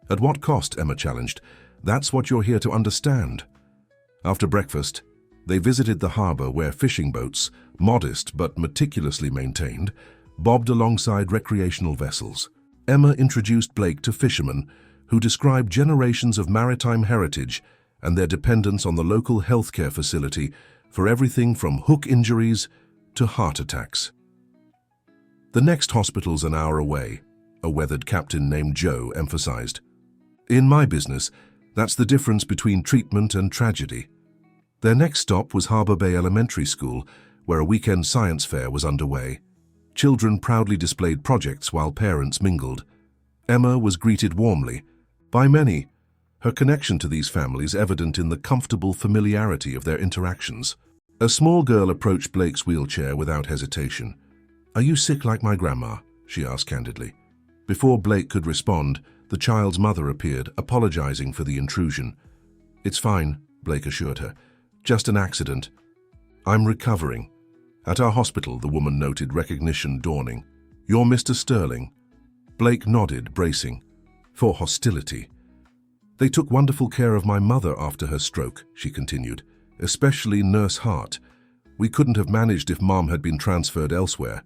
Speaker 1: At what cost, Emma challenged. That's what you're here to understand. After breakfast, they visited the harbor where fishing boats, modest but meticulously maintained, bobbed alongside recreational vessels. Emma introduced Blake to fishermen who described generations of maritime heritage and their dependence on the local healthcare facility for everything from hook injuries to heart attacks. The next hospital's an hour away, a weathered captain named Joe emphasized. In my business, that's the difference between treatment and tragedy. Their next stop was Harbor Bay Elementary School, where a weekend science fair was underway. Children proudly displayed projects while parents mingled. Emma was greeted warmly by many, her connection to these families evident in the comfortable familiarity of their interactions. A small girl approached Blake's wheelchair without hesitation. "Are you sick like my grandma?" she asked candidly. Before Blake could respond, the child's mother appeared, apologizing for the intrusion. "It's fine," Blake assured her. "Just an accident. I'm recovering." At our hospital, the woman noted, recognition dawning. "You're Mr. Sterling." Blake nodded, bracing for hostility. "They took wonderful care of my mother after her stroke," she continued, "especially Nurse Hart. We couldn't have managed if Mom had been transferred elsewhere.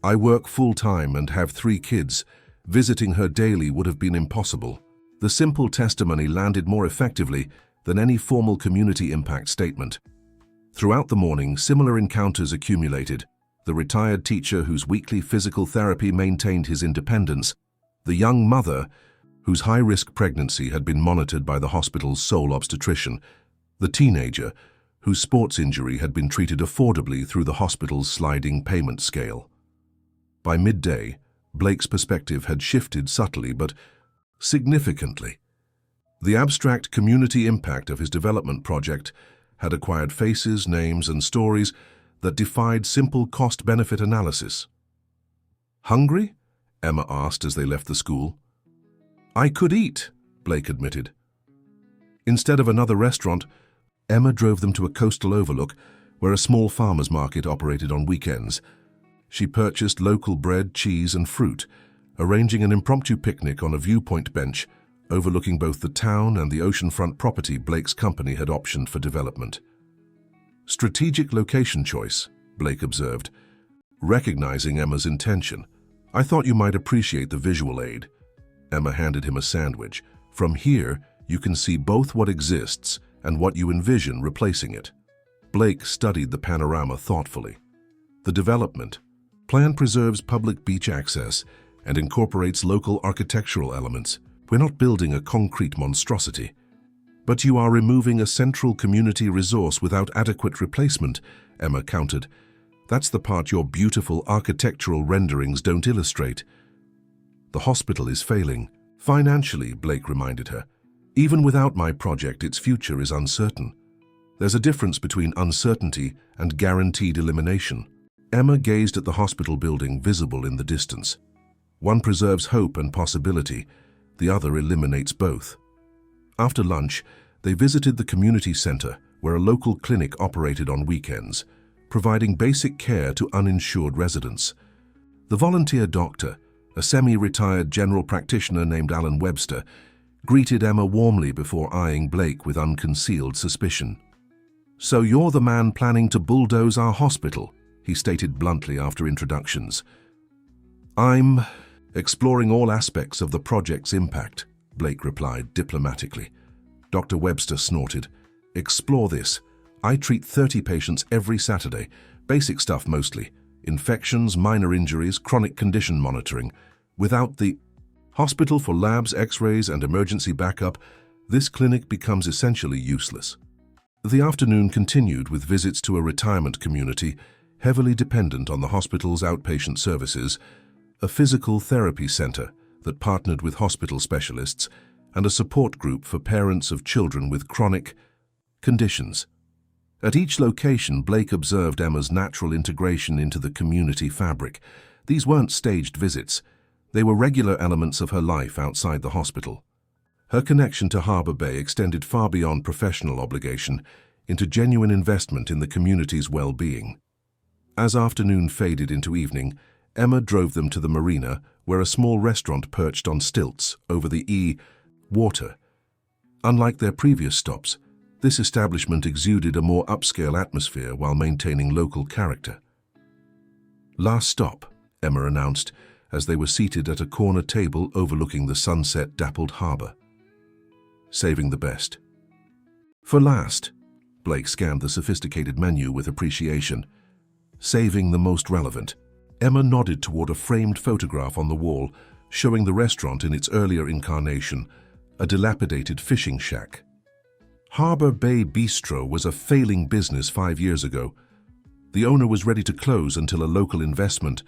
Speaker 1: I work full-time and have 3 kids. Visiting her daily would have been impossible." The simple testimony landed more effectively than any formal community impact statement. Throughout the morning, similar encounters accumulated. The retired teacher whose weekly physical therapy maintained his independence, the young mother whose high-risk pregnancy had been monitored by the hospital's sole obstetrician, the teenager whose sports injury had been treated affordably through the hospital's sliding payment scale. By midday, Blake's perspective had shifted subtly but significantly. The abstract community impact of his development project had acquired faces, names, and stories that defied simple cost-benefit analysis. "Hungry?" Emma asked as they left the school. "I could eat," Blake admitted. Instead of another restaurant, Emma drove them to a coastal overlook where a small farmer's market operated on weekends. She purchased local bread, cheese, and fruit, arranging an impromptu picnic on a viewpoint bench overlooking both the town and the oceanfront property Blake's company had optioned for development. "Strategic location choice," Blake observed, recognizing Emma's intention. "I thought you might appreciate the visual aid." Emma handed him a sandwich. "From here, you can see both what exists and what you envision replacing it." Blake studied the panorama thoughtfully. The development plan preserves public beach access and incorporates local architectural elements. We're not building a concrete monstrosity. "But you are removing a central community resource without adequate replacement," Emma countered. "That's the part your beautiful architectural renderings don't illustrate." "The hospital is failing. Financially," Blake reminded her. "Even without my project, its future is uncertain. There's a difference between uncertainty and guaranteed elimination." Emma gazed at the hospital building visible in the distance. "One preserves hope and possibility. the other eliminates both. After lunch, they visited the community center where a local clinic operated on weekends, providing basic care to uninsured residents. The volunteer doctor, a semi-retired general practitioner named Alan Webster, greeted Emma warmly before eyeing Blake with unconcealed suspicion. "So you're the man planning to bulldoze our hospital," he stated bluntly after introductions. "I'm exploring all aspects of the project's impact," Blake replied diplomatically. Dr. Webster snorted. "Explore this. I treat 30 patients every Saturday, basic stuff mostly. Infections, minor injuries, chronic condition monitoring. Without the hospital for labs, x-rays, and emergency backup, this clinic becomes essentially useless." The afternoon continued with visits to a retirement community heavily dependent on the hospital's outpatient services, a physical therapy center that partnered with hospital specialists, and a support group for parents of children with chronic conditions. At each location, Blake observed Emma's natural integration into the community fabric. These weren't staged visits. They were regular elements of her life outside the hospital. Her connection to Harbor Bay extended far beyond professional obligation into genuine investment in the community's well-being. As afternoon faded into evening, Emma drove them to the marina, where a small restaurant perched on stilts over the water. Unlike their previous stops, this establishment exuded a more upscale atmosphere while maintaining local character. "Last stop," Emma announced, as they were seated at a corner table overlooking the sunset-dappled harbor. "Saving the best." "For last," Blake scanned the sophisticated menu with appreciation. "Saving the most relevant." Emma nodded toward a framed photograph on the wall, showing the restaurant in its earlier incarnation, a dilapidated fishing shack. Harbor Bay Bistro was a failing business 5 years ago. The owner was ready to close until a local investment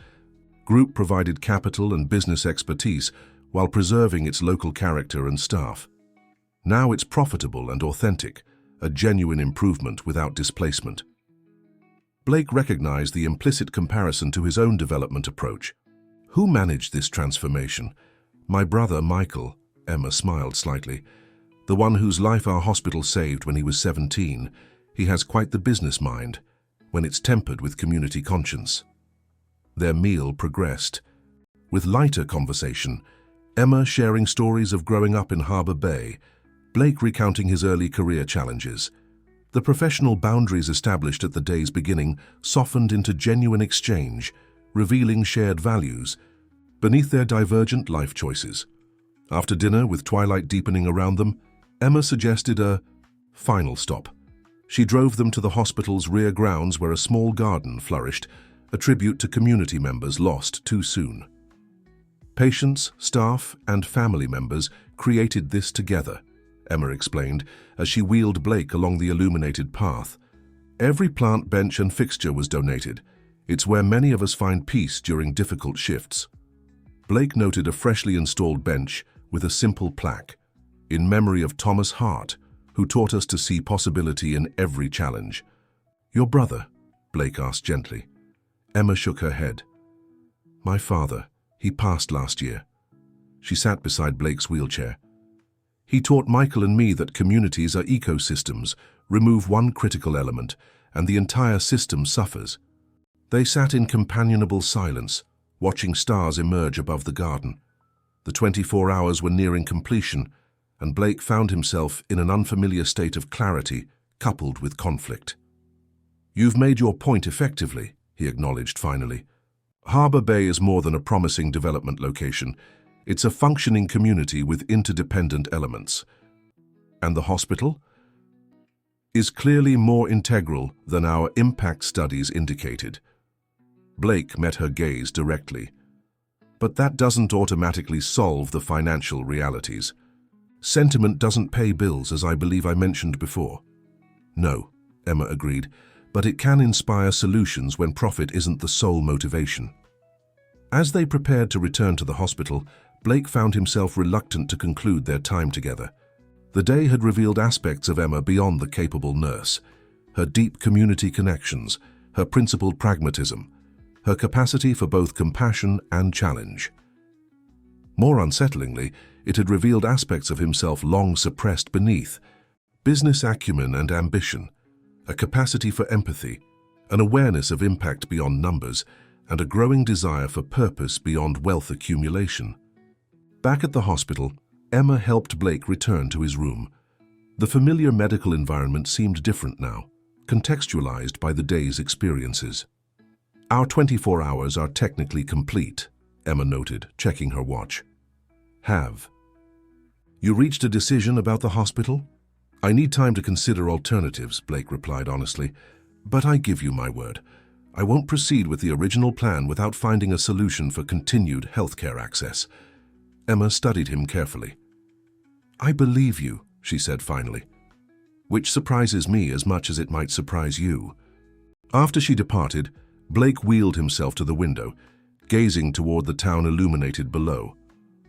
Speaker 1: group provided capital and business expertise while preserving its local character and staff. Now it's profitable and authentic, a genuine improvement without displacement. Blake recognized the implicit comparison to his own development approach. "Who managed this transformation?" "My brother, Michael," Emma smiled slightly. "The one whose life our hospital saved when he was 17. He has quite the business mind, when it's tempered with community conscience." Their meal progressed. With lighter conversation, Emma sharing stories of growing up in Harbor Bay, Blake recounting his early career challenges. The professional boundaries established at the day's beginning softened into genuine exchange, revealing shared values beneath their divergent life choices. After dinner, with twilight deepening around them, Emma suggested a final stop. She drove them to the hospital's rear grounds where a small garden flourished, a tribute to community members lost too soon. Patients, staff, and family members created this together, Emma explained as she wheeled Blake along the illuminated path. "Every plant, bench, and fixture was donated. It's where many of us find peace during difficult shifts." Blake noted a freshly installed bench with a simple plaque, "In memory of Thomas Hart, who taught us to see possibility in every challenge." "Your brother?" Blake asked gently. Emma shook her head. "My father. He passed last year." She sat beside Blake's wheelchair. "He taught Michael and me that communities are ecosystems. Remove one critical element, and the entire system suffers." They sat in companionable silence, watching stars emerge above the garden. The 24 hours were nearing completion, and Blake found himself in an unfamiliar state of clarity coupled with conflict. "You've made your point effectively," he acknowledged finally. "Harbor Bay is more than a promising development location. It's a functioning community with interdependent elements. And the hospital is clearly more integral than our impact studies indicated." Blake met her gaze directly. "But that doesn't automatically solve the financial realities. Sentiment doesn't pay bills, as I believe I mentioned before." "No," Emma agreed, "but it can inspire solutions when profit isn't the sole motivation." As they prepared to return to the hospital, Blake found himself reluctant to conclude their time together. The day had revealed aspects of Emma beyond the capable nurse: her deep community connections, her principled pragmatism, her capacity for both compassion and challenge. More unsettlingly, It had revealed aspects of himself long suppressed beneath: business acumen and ambition, a capacity for empathy, an awareness of impact beyond numbers, and a growing desire for purpose beyond wealth accumulation. Back at the hospital, Emma helped Blake return to his room. The familiar medical environment seemed different now, contextualized by the day's experiences. "Our 24 hours are technically complete," Emma noted, checking her watch. "Have you reached a decision about the hospital?" "I need time to consider alternatives," Blake replied honestly, "but I give you my word. I won't proceed with the original plan without finding a solution for continued healthcare access." Emma studied him carefully. "I believe you," she said finally, "which surprises me as much as it might surprise you." After she departed, Blake wheeled himself to the window, gazing toward the town illuminated below.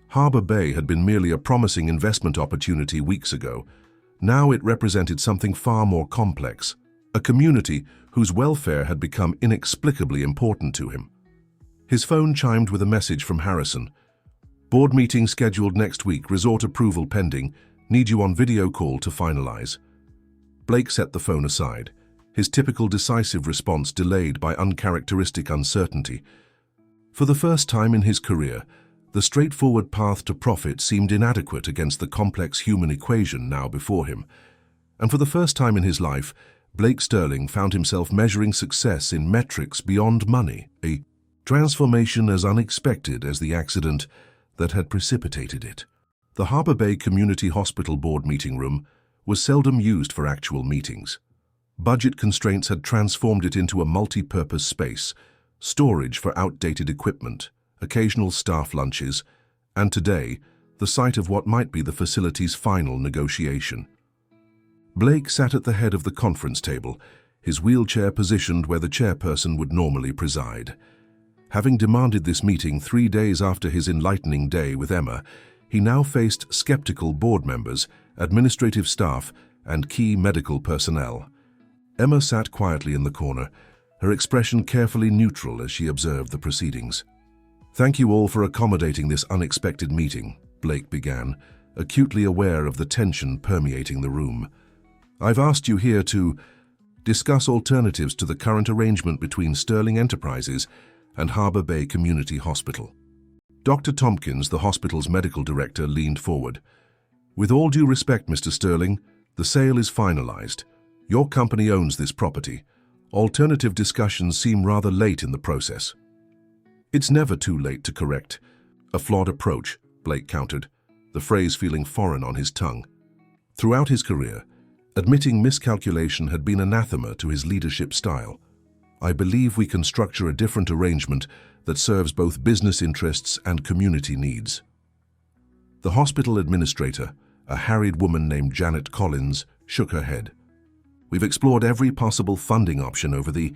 Speaker 1: Harbor Bay had been merely a promising investment opportunity weeks ago. Now it represented something far more complex, a community whose welfare had become inexplicably important to him. His phone chimed with a message from Harrison. "Board meeting scheduled next week, resort approval pending. Need you on video call to finalize." Blake set the phone aside, his typical decisive response delayed by uncharacteristic uncertainty. For the first time in his career, the straightforward path to profit seemed inadequate against the complex human equation now before him. And for the first time in his life, Blake Sterling found himself measuring success in metrics beyond money, a transformation as unexpected as the accident that had precipitated it. The Harbor Bay Community Hospital Board meeting room was seldom used for actual meetings. Budget constraints had transformed it into a multi-purpose space, storage for outdated equipment, occasional staff lunches, and today, the site of what might be the facility's final negotiation. Blake sat at the head of the conference table, his wheelchair positioned where the chairperson would normally preside. Having demanded this meeting 3 days after his enlightening day with Emma, he now faced skeptical board members, administrative staff, and key medical personnel. Emma sat quietly in the corner, her expression carefully neutral as she observed the proceedings. "Thank you all for accommodating this unexpected meeting," Blake began, acutely aware of the tension permeating the room. "I've asked you here to discuss alternatives to the current arrangement between Sterling Enterprises and Harbor Bay Community Hospital." Dr. Tompkins, the hospital's medical director, leaned forward. "With all due respect, Mr. Sterling, the sale is finalized. Your company owns this property. Alternative discussions seem rather late in the process." "It's never too late to correct a flawed approach," Blake countered, the phrase feeling foreign on his tongue. Throughout his career, admitting miscalculation had been anathema to his leadership style. "I believe we can structure a different arrangement that serves both business interests and community needs." The hospital administrator, a harried woman named Janet Collins, shook her head. "We've explored every possible funding option over the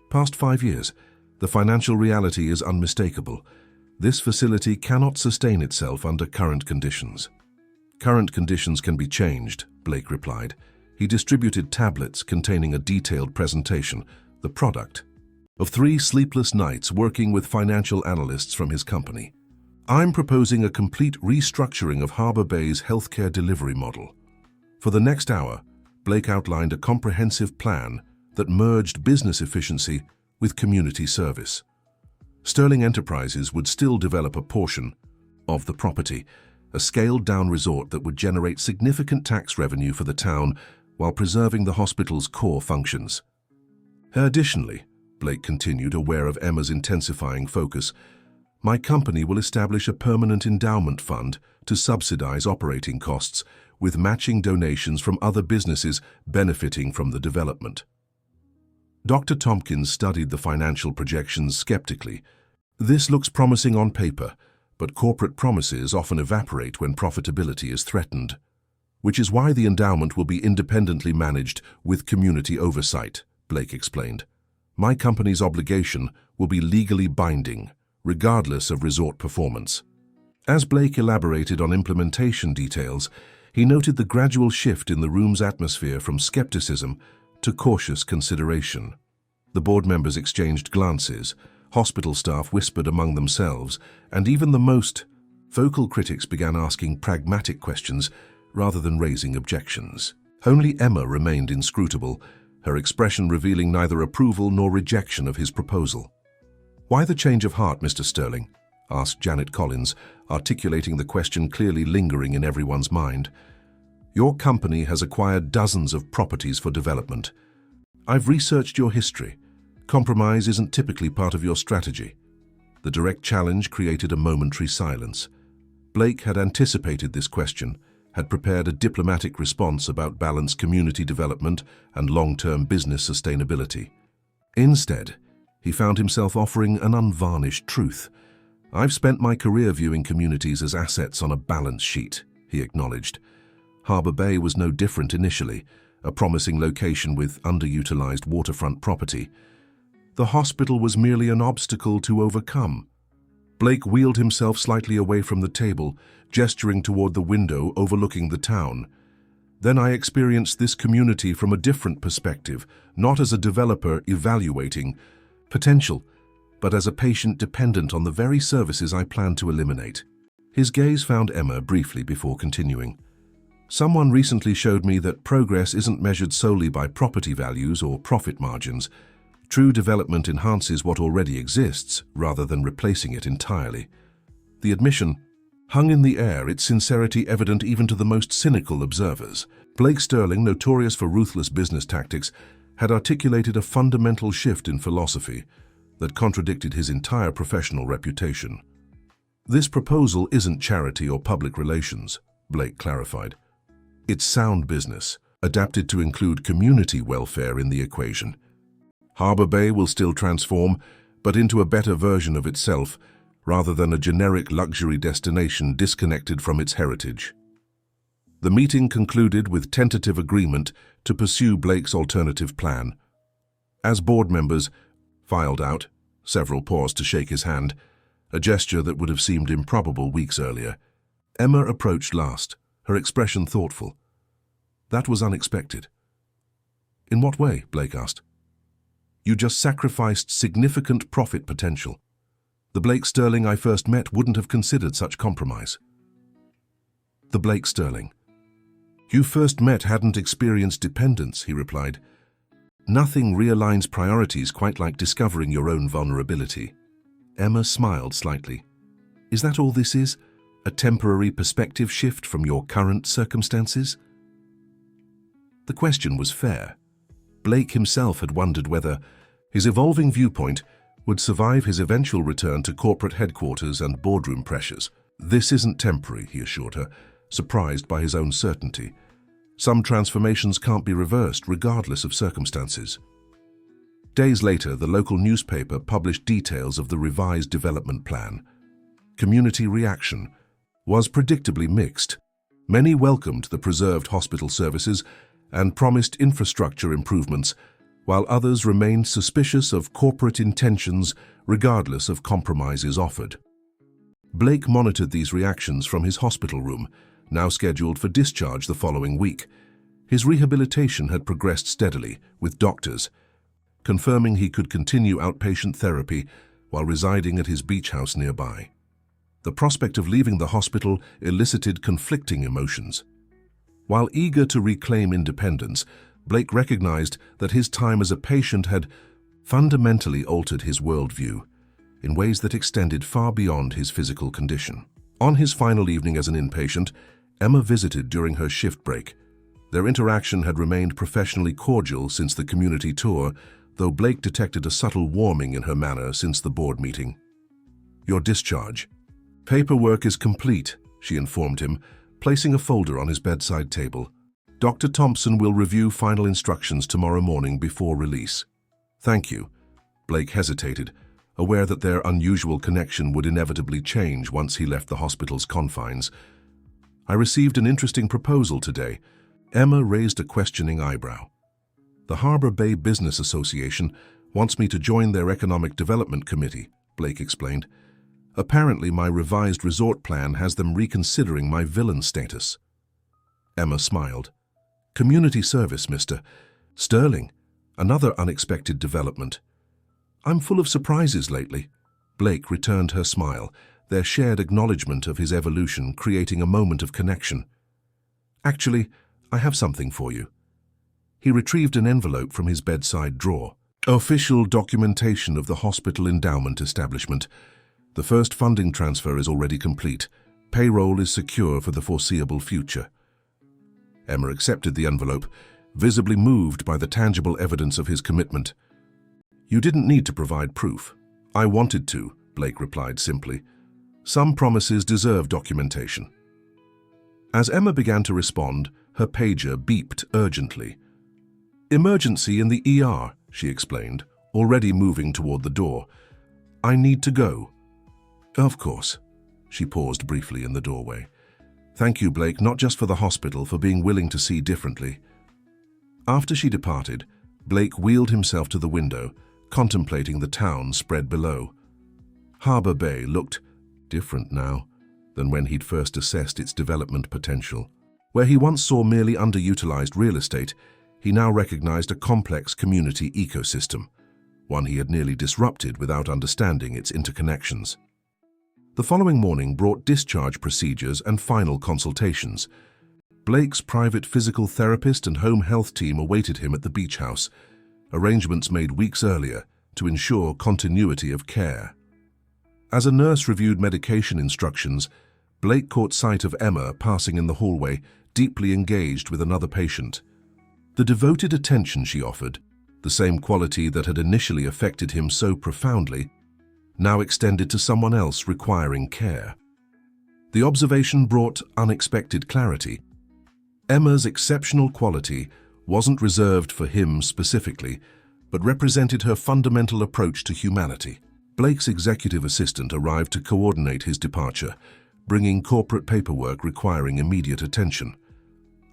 Speaker 1: past 5 years. The financial reality is unmistakable. This facility cannot sustain itself under current conditions." "Current conditions can be changed," Blake replied. He distributed tablets containing a detailed presentation, the product of 3 sleepless nights working with financial analysts from his company. "I'm proposing a complete restructuring of Harbor Bay's healthcare delivery model." For the next hour, Blake outlined a comprehensive plan that merged business efficiency with community service. Sterling Enterprises would still develop a portion of the property, a scaled-down resort that would generate significant tax revenue for the town while preserving the hospital's core functions. "Additionally," Blake continued, aware of Emma's intensifying focus, "my company will establish a permanent endowment fund to subsidize operating costs, with matching donations from other businesses benefiting from the development." Dr. Tompkins studied the financial projections skeptically. "This looks promising on paper, but corporate promises often evaporate when profitability is threatened, which is why the endowment will be independently managed with community oversight," Blake explained. "My company's obligation will be legally binding, regardless of resort performance." As Blake elaborated on implementation details, he noted the gradual shift in the room's atmosphere from skepticism to cautious consideration. The board members exchanged glances, hospital staff whispered among themselves, and even the most Vocal critics began asking pragmatic questions rather than raising objections. Only Emma remained inscrutable, her expression revealing neither approval nor rejection of his proposal. "Why the change of heart, Mr. Sterling?" asked Janet Collins, articulating the question clearly lingering in everyone's mind. "Your company has acquired dozens of properties for development. I've researched your history. Compromise isn't typically part of your strategy." The direct challenge created a momentary silence. Blake had anticipated this question, had prepared a diplomatic response about balanced community development and long-term business sustainability. Instead, he found himself offering an unvarnished truth. "I've spent my career viewing communities as assets on a balance sheet," he acknowledged. Harbour Bay was no different initially, a promising location with underutilized waterfront property. The hospital was merely an obstacle to overcome. Blake wheeled himself slightly away from the table, gesturing toward the window overlooking the town. "Then I experienced this community from a different perspective, not as a developer evaluating potential, but as a patient dependent on the very services I plan to eliminate." His gaze found Emma briefly before continuing. "Someone recently showed me that progress isn't measured solely by property values or profit margins. True development enhances what already exists, rather than replacing it entirely." The admission hung in the air, its sincerity evident even to the most cynical observers. Blake Sterling, notorious for ruthless business tactics, had articulated a fundamental shift in philosophy that contradicted his entire professional reputation. "This proposal isn't charity or public relations," Blake clarified. "It's sound business, adapted to include community welfare in the equation. Harbour Bay will still transform, but into a better version of itself, rather than a generic luxury destination disconnected from its heritage." The meeting concluded with tentative agreement to pursue Blake's alternative plan. As board members filed out, several paused to shake his hand, a gesture that would have seemed improbable weeks earlier. Emma approached last, her expression thoughtful. "That was unexpected." "In what way?" Blake asked. "You just sacrificed significant profit potential. The Blake Sterling I first met wouldn't have considered such compromise." "The Blake Sterling you first met hadn't experienced dependence," he replied. "Nothing realigns priorities quite like discovering your own vulnerability." Emma smiled slightly. "Is that all this is? A temporary perspective shift from your current circumstances?" The question was fair. Blake himself had wondered whether his evolving viewpoint would survive his eventual return to corporate headquarters and boardroom pressures. "This isn't temporary," he assured her, surprised by his own certainty. "Some transformations can't be reversed, regardless of circumstances." Days later, the local newspaper published details of the revised development plan. Community reaction was predictably mixed. Many welcomed the preserved hospital services and promised infrastructure improvements, while others remained suspicious of corporate intentions regardless of compromises offered. Blake monitored these reactions from his hospital room, now scheduled for discharge the following week. His rehabilitation had progressed steadily, with doctors confirming he could continue outpatient therapy while residing at his beach house nearby. The prospect of leaving the hospital elicited conflicting emotions. While eager to reclaim independence, Blake recognized that his time as a patient had fundamentally altered his worldview in ways that extended far beyond his physical condition. On his final evening as an inpatient, Emma visited during her shift break. Their interaction had remained professionally cordial since the community tour, though Blake detected a subtle warming in her manner since the board meeting. "Your discharge. Paperwork is complete," she informed him, placing a folder on his bedside table. "Dr. Thompson will review final instructions tomorrow morning before release." "Thank you." Blake hesitated, aware that their unusual connection would inevitably change once he left the hospital's confines. "I received an interesting proposal today." Emma raised a questioning eyebrow. "The Harbour Bay Business Association wants me to join their Economic Development Committee," Blake explained. "Apparently my revised resort plan has them reconsidering my villain status." Emma smiled. "Community service, Mr. Sterling. Another unexpected development." "I'm full of surprises lately." Blake returned her smile, their shared acknowledgement of his evolution creating a moment of connection. "Actually, I have something for you." He retrieved an envelope from his bedside drawer. "Official documentation of the hospital endowment establishment. The first funding transfer is already complete. Payroll is secure for the foreseeable future." Emma accepted the envelope, visibly moved by the tangible evidence of his commitment. "You didn't need to provide proof. I wanted to," Blake replied simply. "Some promises deserve documentation." As Emma began to respond, her pager beeped urgently. "Emergency in the ER," she explained, already moving toward the door. "I need to go." "Of course." She paused briefly in the doorway. "Thank you, Blake, not just for the hospital, for being willing to see differently." After she departed, Blake wheeled himself to the window, contemplating the town spread below. Harbor Bay looked different now than when he'd first assessed its development potential. Where he once saw merely underutilized real estate, he now recognized a complex community ecosystem, one he had nearly disrupted without understanding its interconnections. The following morning brought discharge procedures and final consultations. Blake's private physical therapist and home health team awaited him at the beach house, arrangements made weeks earlier to ensure continuity of care. As a nurse reviewed medication instructions, Blake caught sight of Emma passing in the hallway, deeply engaged with another patient. The devoted attention she offered, the same quality that had initially affected him so profoundly, now extended to someone else requiring care. The observation brought unexpected clarity. Emma's exceptional quality wasn't reserved for him specifically, but represented her fundamental approach to humanity. Blake's executive assistant arrived to coordinate his departure, bringing corporate paperwork requiring immediate attention.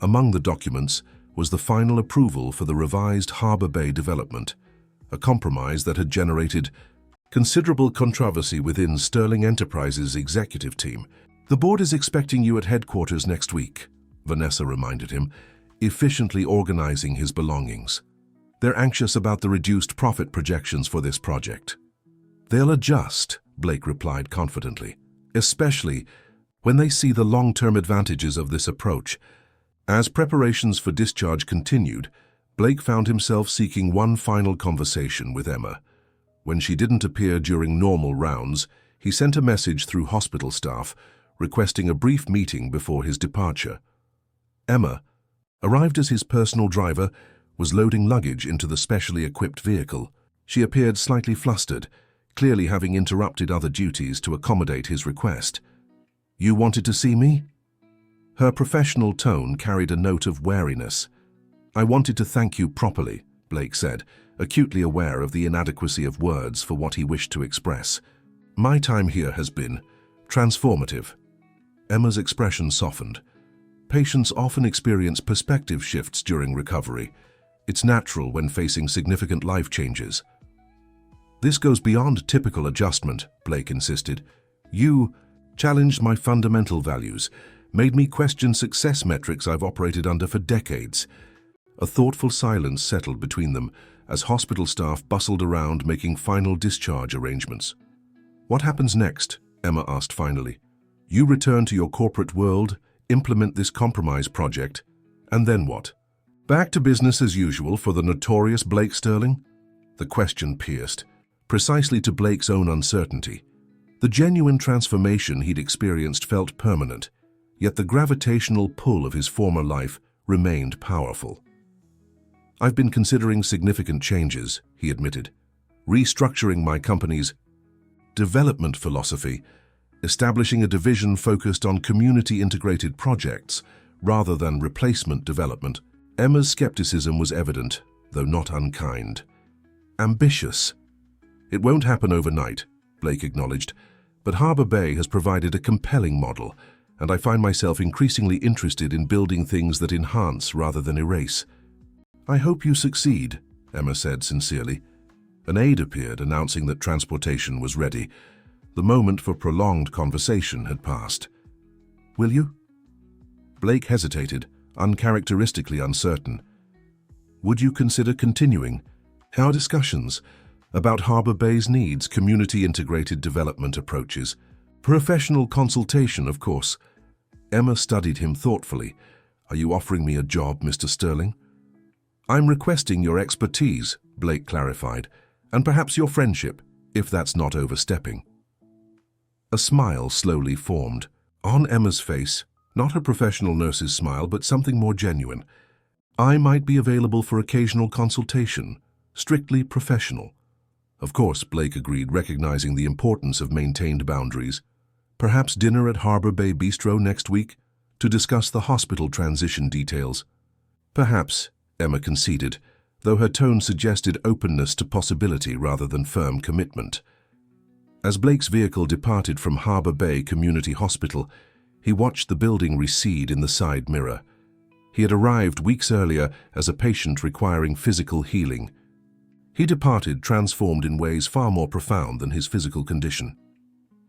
Speaker 1: Among the documents was the final approval for the revised Harbor Bay development, a compromise that had generated considerable controversy within Sterling Enterprises' executive team. "The board is expecting you at headquarters next week," Vanessa reminded him, efficiently organizing his belongings. "They're anxious about the reduced profit projections for this project." "They'll adjust," Blake replied confidently, "especially when they see the long-term advantages of this approach." As preparations for discharge continued, Blake found himself seeking one final conversation with Emma. When she didn't appear during normal rounds, he sent a message through hospital staff requesting a brief meeting before his departure. Emma, arrived as his personal driver, was loading luggage into the specially equipped vehicle. She appeared slightly flustered, clearly having interrupted other duties to accommodate his request. "You wanted to see me?" Her professional tone carried a note of wariness. "I wanted to thank you properly," Blake said, acutely aware of the inadequacy of words for what he wished to express. "My time here has been transformative." Emma's expression softened. Patients often experience perspective shifts during recovery. It's natural when facing significant life changes. "This goes beyond typical adjustment," Blake insisted. "You challenged my fundamental values, made me question success metrics I've operated under for decades." A thoughtful silence settled between them as hospital staff bustled around making final discharge arrangements. "What happens next?" Emma asked finally. "You return to your corporate world, implement this compromise project, and then what? Back to business as usual for the notorious Blake Sterling?" The question pierced, precisely to Blake's own uncertainty. The genuine transformation he'd experienced felt permanent, yet the gravitational pull of his former life remained powerful. "I've been considering significant changes," he admitted, "restructuring my company's development philosophy, establishing a division focused on community-integrated projects rather than replacement development." Emma's skepticism was evident, though not unkind. "Ambitious. It won't happen overnight," Blake acknowledged, "but Harbor Bay has provided a compelling model, and I find myself increasingly interested in building things that enhance rather than erase." "I hope you succeed," Emma said sincerely. An aide appeared, announcing that transportation was ready. The moment for prolonged conversation had passed. "Will you?" Blake hesitated, uncharacteristically uncertain. "Would you consider continuing our discussions about Harbor Bay's needs, community-integrated development approaches?" Professional consultation, of course. Emma studied him thoughtfully. Are you offering me a job, Mr. Sterling? I'm requesting your expertise, Blake clarified, and perhaps your friendship, if that's not overstepping. A smile slowly formed. On Emma's face, not her professional nurse's smile, but something more genuine. I might be available for occasional consultation, strictly professional. Of course, Blake agreed, recognizing the importance of maintained boundaries. Perhaps dinner at Harbor Bay Bistro next week to discuss the hospital transition details. Perhaps, Emma conceded, though her tone suggested openness to possibility rather than firm commitment. As Blake's vehicle departed from Harbor Bay Community Hospital, he watched the building recede in the side mirror. He had arrived weeks earlier as a patient requiring physical healing. He departed transformed in ways far more profound than his physical condition.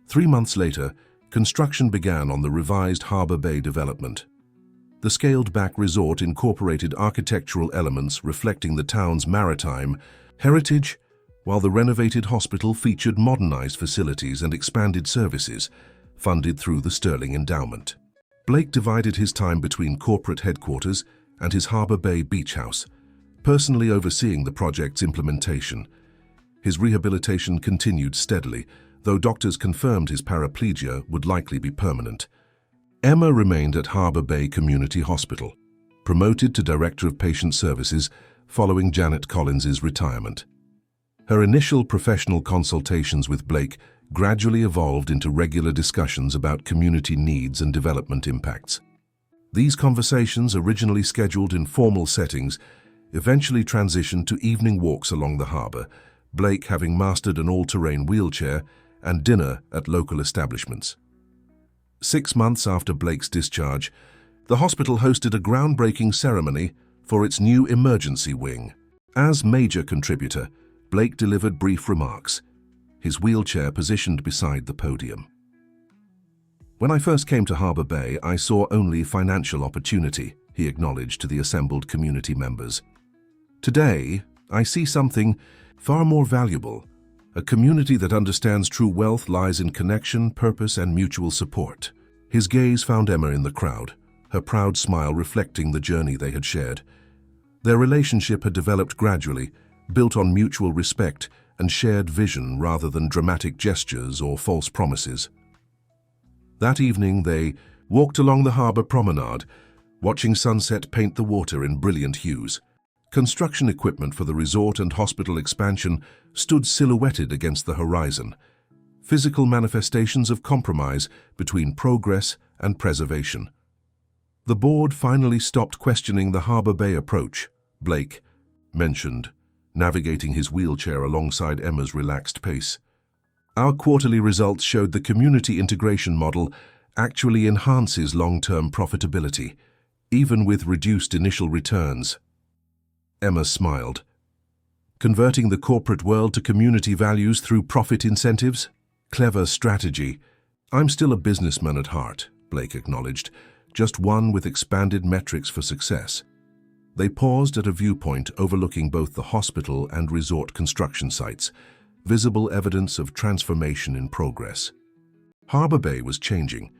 Speaker 1: 3 months later, construction began on the revised Harbor Bay development. The scaled-back resort incorporated architectural elements reflecting the town's maritime heritage, while the renovated hospital featured modernized facilities and expanded services, funded through the Sterling Endowment. Blake divided his time between corporate headquarters and his Harbor Bay beach house, personally overseeing the project's implementation. His rehabilitation continued steadily, though doctors confirmed his paraplegia would likely be permanent. Emma remained at Harbor Bay Community Hospital, promoted to Director of Patient Services following Janet Collins's retirement. Her initial professional consultations with Blake gradually evolved into regular discussions about community needs and development impacts. These conversations, originally scheduled in formal settings, eventually transitioned to evening walks along the harbor, Blake having mastered an all-terrain wheelchair and dinner at local establishments. 6 months after Blake's discharge, the hospital hosted a groundbreaking ceremony for its new emergency wing. As major contributor, Blake delivered brief remarks, his wheelchair positioned beside the podium. When I first came to Harbor Bay, I saw only financial opportunity, he acknowledged to the assembled community members. Today, I see something far more valuable, a community that understands true wealth lies in connection, purpose, and mutual support. His gaze found Emma in the crowd, her proud smile reflecting the journey they had shared. Their relationship had developed gradually, built on mutual respect and shared vision rather than dramatic gestures or false promises. That evening, they walked along the harbor promenade, watching sunset paint the water in brilliant hues. Construction equipment for the resort and hospital expansion stood silhouetted against the horizon, physical manifestations of compromise between progress and preservation. The board finally stopped questioning the Harbor Bay approach, Blake mentioned, navigating his wheelchair alongside Emma's relaxed pace. Our quarterly results showed the community integration model actually enhances long-term profitability, even with reduced initial returns. Emma smiled. Converting the corporate world to community values through profit incentives? Clever strategy. I'm still a businessman at heart, Blake acknowledged, just one with expanded metrics for success. They paused at a viewpoint overlooking both the hospital and resort construction sites, visible evidence of transformation in progress. Harbor Bay was changing,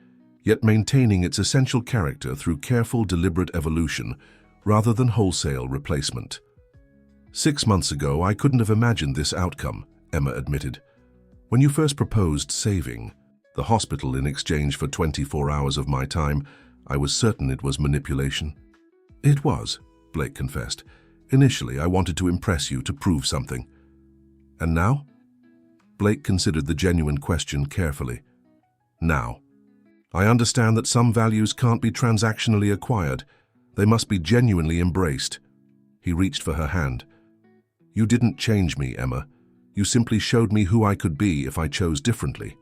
Speaker 1: yet maintaining its essential character through careful, deliberate evolution rather than wholesale replacement. 6 months ago, I couldn't have imagined this outcome, Emma admitted. When you first proposed saving the hospital in exchange for 24 hours of my time, I was certain it was manipulation. It was, Blake confessed. Initially, I wanted to impress you, to prove something. And now? Blake considered the genuine question carefully. Now. I understand that some values can't be transactionally acquired. They must be genuinely embraced. He reached for her hand. You didn't change me, Emma. You simply showed me who I could be if I chose differently.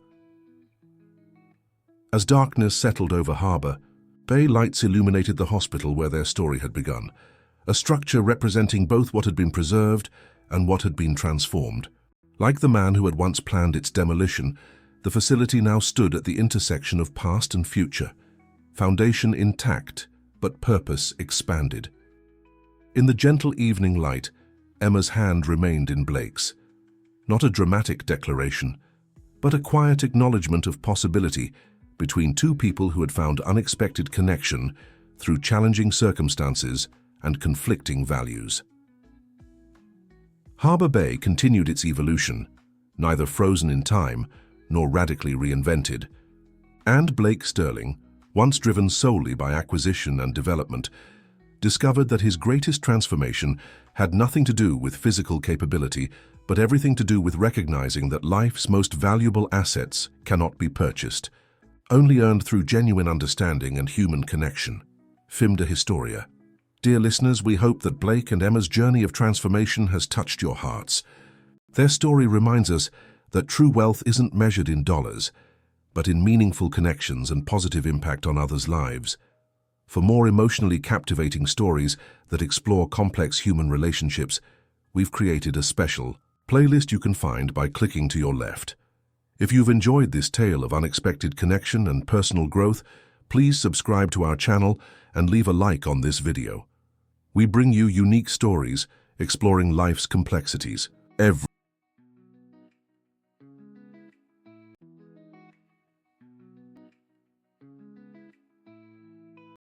Speaker 1: As darkness settled over Harbor, bay lights illuminated the hospital where their story had begun, a structure representing both what had been preserved and what had been transformed. Like the man who had once planned its demolition, the facility now stood at the intersection of past and future, foundation intact, but purpose expanded. In the gentle evening light, Emma's hand remained in Blake's. Not a dramatic declaration, but a quiet acknowledgement of possibility between two people who had found unexpected connection through challenging circumstances and conflicting values. Harbor Bay continued its evolution, neither frozen in time nor radically reinvented, and Blake Sterling, once driven solely by acquisition and development, discovered that his greatest transformation had nothing to do with physical capability, but everything to do with recognizing that life's most valuable assets cannot be purchased, only earned through genuine understanding and human connection. Fim de Historia. Dear listeners, we hope that Blake and Emma's journey of transformation has touched your hearts. Their story reminds us that true wealth isn't measured in dollars, but in meaningful connections and positive impact on others' lives. For more emotionally captivating stories that explore complex human relationships, we've created a special playlist you can find by clicking to your left. If you've enjoyed this tale of unexpected connection and personal growth, please subscribe to our channel and leave a like on this video. We bring you unique stories exploring life's complexities.